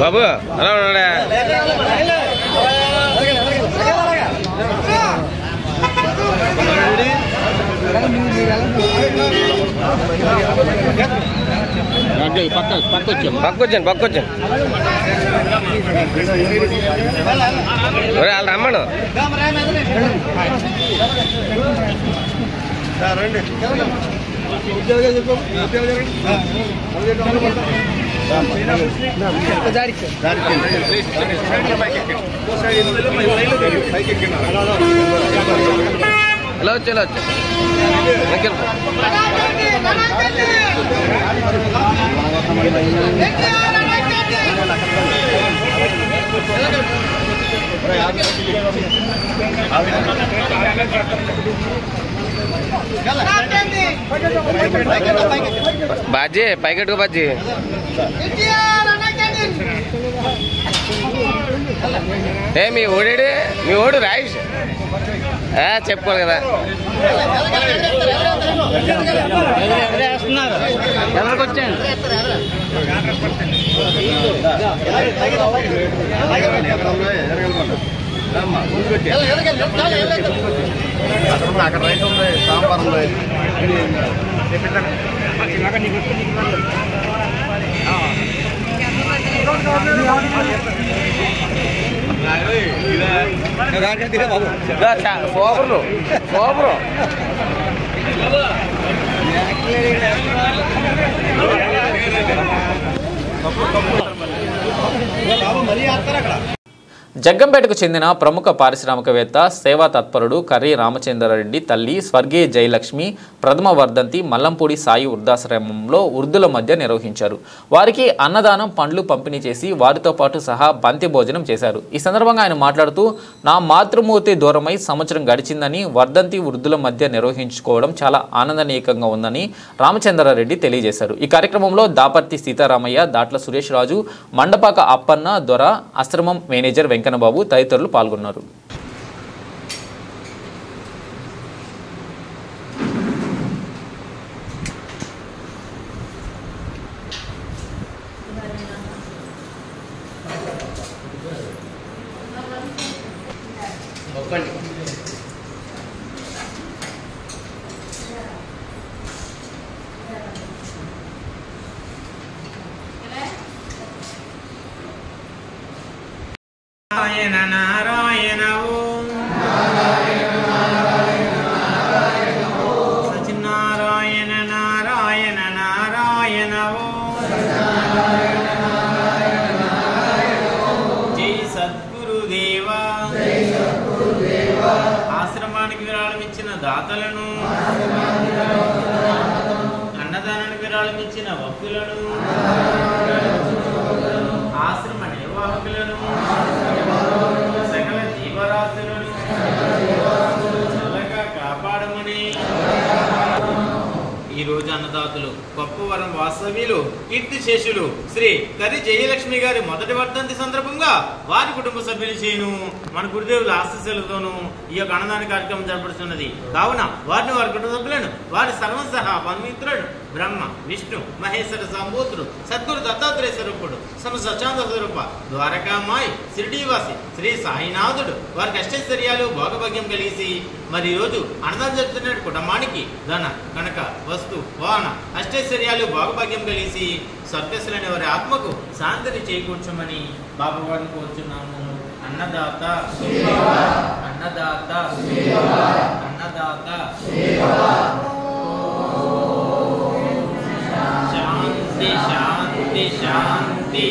[SPEAKER 13] బాబు అలా ఉన్నాడా? పక్కొచ్చాను వాళ్ళు రమ్మను. ఎలా వచ్చా బాజీ పైకెట్టుకో బాజీ. ఏ మీ ఓడాడు, మీ ఓడు రాయిష్ చెప్పుకోవాలి కదా. ఎవరికి వచ్చాను అక్కడ రైట్ ఉంది, సాంబార్ ఉంది.
[SPEAKER 1] జగ్గంపేటకు చెందిన ప్రముఖ పారిశ్రామికవేత్త సేవా తత్పరుడు కర్రీ రామచంద్రారెడ్డి తల్లి స్వర్గీయ జయలక్ష్మి ప్రథమ వర్ధంతి మల్లంపూడి సాయి వృద్ధాశ్రమంలో వృద్ధుల మధ్య నిర్వహించారు. వారికి అన్నదానం పండ్లు పంపిణీ చేసి వారితో పాటు సహా బంతి భోజనం చేశారు. ఈ సందర్భంగా ఆయన మాట్లాడుతూ నా మాతృమూర్తి దూరమై సంవత్సరం గడిచిందని వర్ధంతి వృద్ధుల మధ్య నిర్వహించుకోవడం చాలా ఆనందనీయంగా ఉందని రామచంద్రారెడ్డి తెలియజేశారు. ఈ కార్యక్రమంలో దాపర్తి సీతారామయ్య, దాట్ల సురేష్ రాజు, మండపాక అప్పన్న దొర, ఆశ్రమం మేనేజర్ వెంకన్నబాబు తదితరులు పాల్గొన్నారు.
[SPEAKER 9] నారాయణ నారాయణ ఓం సత్యనారాయణ నారాయణ నారాయణ ఓం జై సద్గురుదేవా ఆశ్రమానికి విరాళం ఇచ్చిన దాతలను, అన్నదానానికి విరాళం ఇచ్చిన భక్తులను, ఆశ్రమ నిర్వాహకులను, సకల జీవరాశులను చల్లగా కాపాడమని ఈరోజు అన్నదాతలు కొప్పవరం వాస్తవ్యులు కీర్తిశేషులు శ్రీ కర్రీ జయలక్ష్మి గారి మొదటి వర్ధంతి సందర్భంగా వారి కుటుంబ సభ్యులు చేయను మన గురుదేవుల ఆశీస్సులతోనూ ఈ యొక్క అన్నదాన కార్యక్రమం జరపడుతున్నది. కావున వారిని వారి కుటుంబ సభ్యులను వారి సర్వసహా బంధుమిత్రులను బ్రహ్మ విష్ణు మహేశ్వర సంభూతుడు సద్గురు దత్తాత్రేయ స్వరూపుడు సమ సచాంద స్వరూప ద్వారకామాయి షిరిడీవాసి శ్రీ సాయినాథుడు వారికి అష్టైశ్వర్యాలు భోగభాగ్యం కలిసి మరి ఈరోజు అన్నదానం జరుగుతున్న కుటుంబానికి ధన కనక వస్తు వాహన అష్టైశ్వర్యాలు భోగభాగ్యం కలిసి స్వర్గస్థులైన వారి ఆత్మకు శాంతిని చేకూర్చమని బాబా వారిని కోరుచున్నాము. అన్నదాత అన్నదాత అన్నదాత శాంతి శాంతి శాంతి.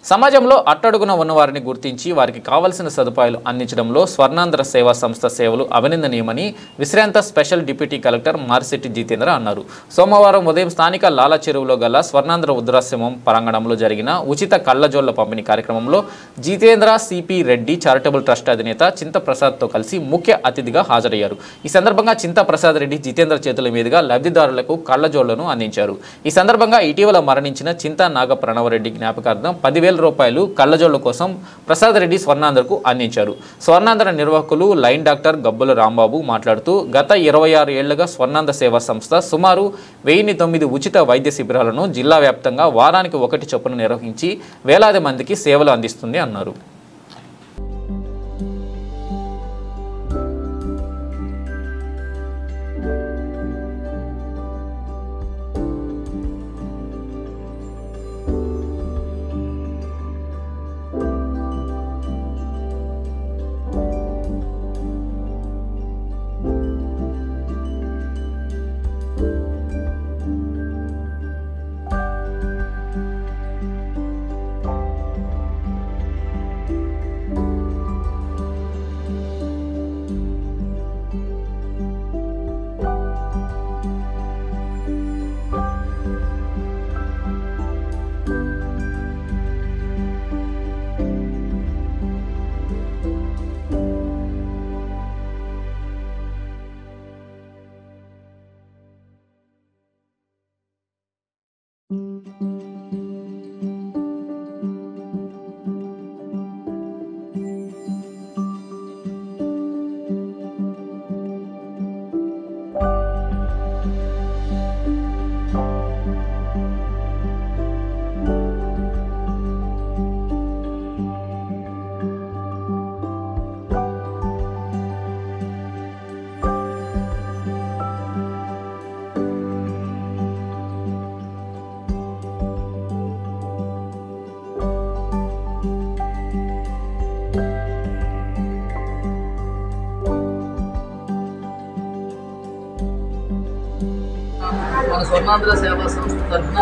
[SPEAKER 1] సమాజంలో అట్టడుగున ఉన్నవారిని గుర్తించి వారికి కావలసిన సదుపాయాలు అందించడంలో స్వర్ణాంధ్ర సేవా సంస్థ సేవలు అభినందనీయమని విశ్రాంత special deputy collector Marisetti Jitendra అన్నారు. సోమవారం ఉదయం స్థానిక లాలా చెరువులో గల స్వర్ణాంధ్ర వృద్ధాశ్రమం ప్రాంగణంలో జరిగిన ఉచిత కళ్లజోళ్ల పంపిణీ కార్యక్రమంలో Jitendra CP Reddy charitable trust అధినేత చింతప్రసాద్తో కలిసి ముఖ్య అతిథిగా హాజరయ్యారు. ఈ సందర్భంగా చింతప్రసాద్ రెడ్డి జితేంద్ర చేతుల మీదుగా లబ్ధిదారులకు కళ్లజోళ్లను అందించారు. ఈ సందర్భంగా ఇటీవల మరణించిన చింతా నాగ ప్రణవరెడ్డి జ్ఞాపకార్థం 10,000 10,000 రూపాయలు కళ్ళజోళ్ల కోసం ప్రసాద్ రెడ్డి స్వర్ణాంధ్రకు అందించారు. స్వర్ణాంధ్ర నిర్వాహకులు లైన్ డాక్టర్ గబ్బుల రాంబాబు మాట్లాడుతూ గత 26 ఏళ్లుగా స్వర్ణాంధ్ర సేవా సంస్థ సుమారు 1009 ఉచిత వైద్య శిబిరాలను జిల్లా వ్యాప్తంగా వారానికి 1 చొప్పున నిర్వహించి వేలాది మందికి సేవలు అందిస్తుంది అన్నారు.
[SPEAKER 14] మన స్వర్ణాంధ్ర సేవా సంస్థ తరఫున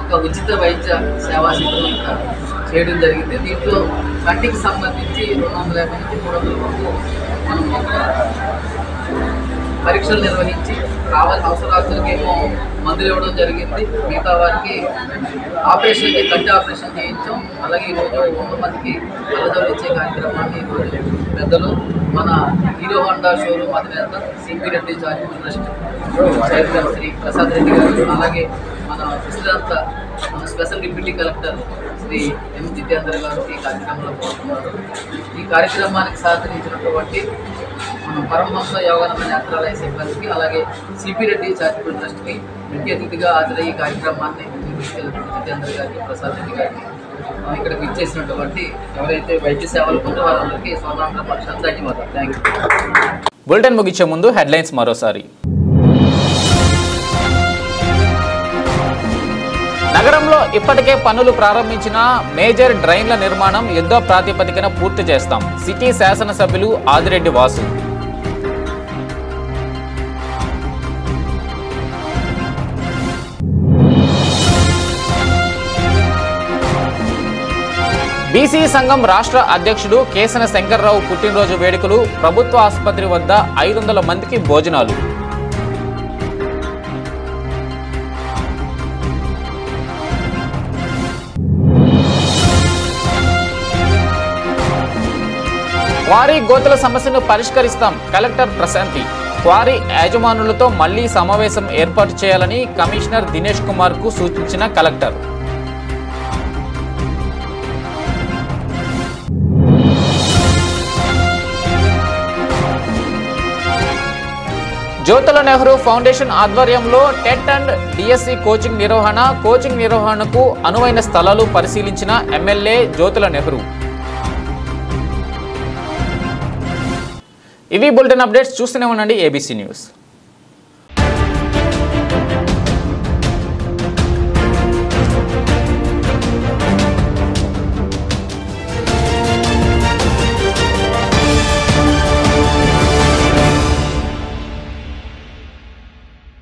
[SPEAKER 14] ఒక ఉచిత వైద్య సేవా శిబిరం చేయడం జరిగింది. దీంట్లో కంటికి సంబంధించి 250 నుంచి 300 వరకు మనం పరీక్షలు నిర్వహించి కావాల్సిన అవసరాలకేమో మందులు ఇవ్వడం జరిగింది. మిగతా వారికి కంటి ఆపరేషన్ చేయించాం. అలాగే ఈరోజు 100 మందికి కళ్ళజోళ్ళు ఇచ్చే కార్యక్రమాన్ని ఈరోజు పెద్దలు మన హీరో హోండా షోరూమ్ అధినేత CP Reddy charitable trust chairman Shri Prasad Reddy గారు, అలాగే మన విశ్రాంత మన special deputy collector Shri M Jitender గారు ఈ కార్యక్రమంలో పాల్గొన్నారు. ఈ కార్యక్రమానికి సహకరించినటువంటి మనం పరమహంస యోగానంద నేత్రాలయ సిబ్బందికి, అలాగే సిపి రెడ్డి చారిటబుల్ ట్రస్ట్కి ముఖ్య అతిథిగా హాజరయ్యే ఈ కార్యక్రమాన్ని జితేందర్ గారికి, ప్రసాద్ రెడ్డి గారికి, ఇక్కడికి ఇచ్చేసినటువంటి ఎవరైతే వైద్య సేవలు పొందే వారందరికీ స్వర్ణాంధ్ర పక్షాన ధన్యవాదాలు. Thank you.
[SPEAKER 1] బులెటిన్ ముగించే ముందు హెడ్లైన్స్ మరోసారి. నగరంలో ఇప్పటికే పనులు ప్రారంభించిన మేజర్ డ్రైన్ల నిర్మాణం యుద్ధ ప్రాతిపదికన పూర్తి చేస్తాం. సిటీ శాసనసభ్యులు ఆదిరెడ్డి వాసు. బీసీ సంఘం రాష్ట్ర అధ్యక్షుడు కేసన శంకర్రావు పుట్టినరోజు వేడుకలు. ప్రభుత్వ ఆసుపత్రి వద్ద 500 మందికి భోజనాలు. క్వారీ గోతుల సమస్యను పరిష్కరిస్తాం. కలెక్టర్ ప్రశాంతి. క్వారీ యాజమానులతో మళ్లీ సమావేశం ఏర్పాటు చేయాలని కమిషనర్ దినేష్ కుమార్ కు సూచించిన కలెక్టర్. జ్యోతుల నెహ్రూ ఫౌండేషన్ ఆధ్వర్యంలో టెట్ అండ్ డిఎస్సి కోచింగ్ నిర్వహణకు అనువైన స్థలాలు పరిశీలించిన ఎమ్మెల్యే జ్యోతుల నెహ్రూ. ఇవి బులెటిన్ అప్డేట్స్. చూస్తూనే ఉండండి ABC న్యూస్.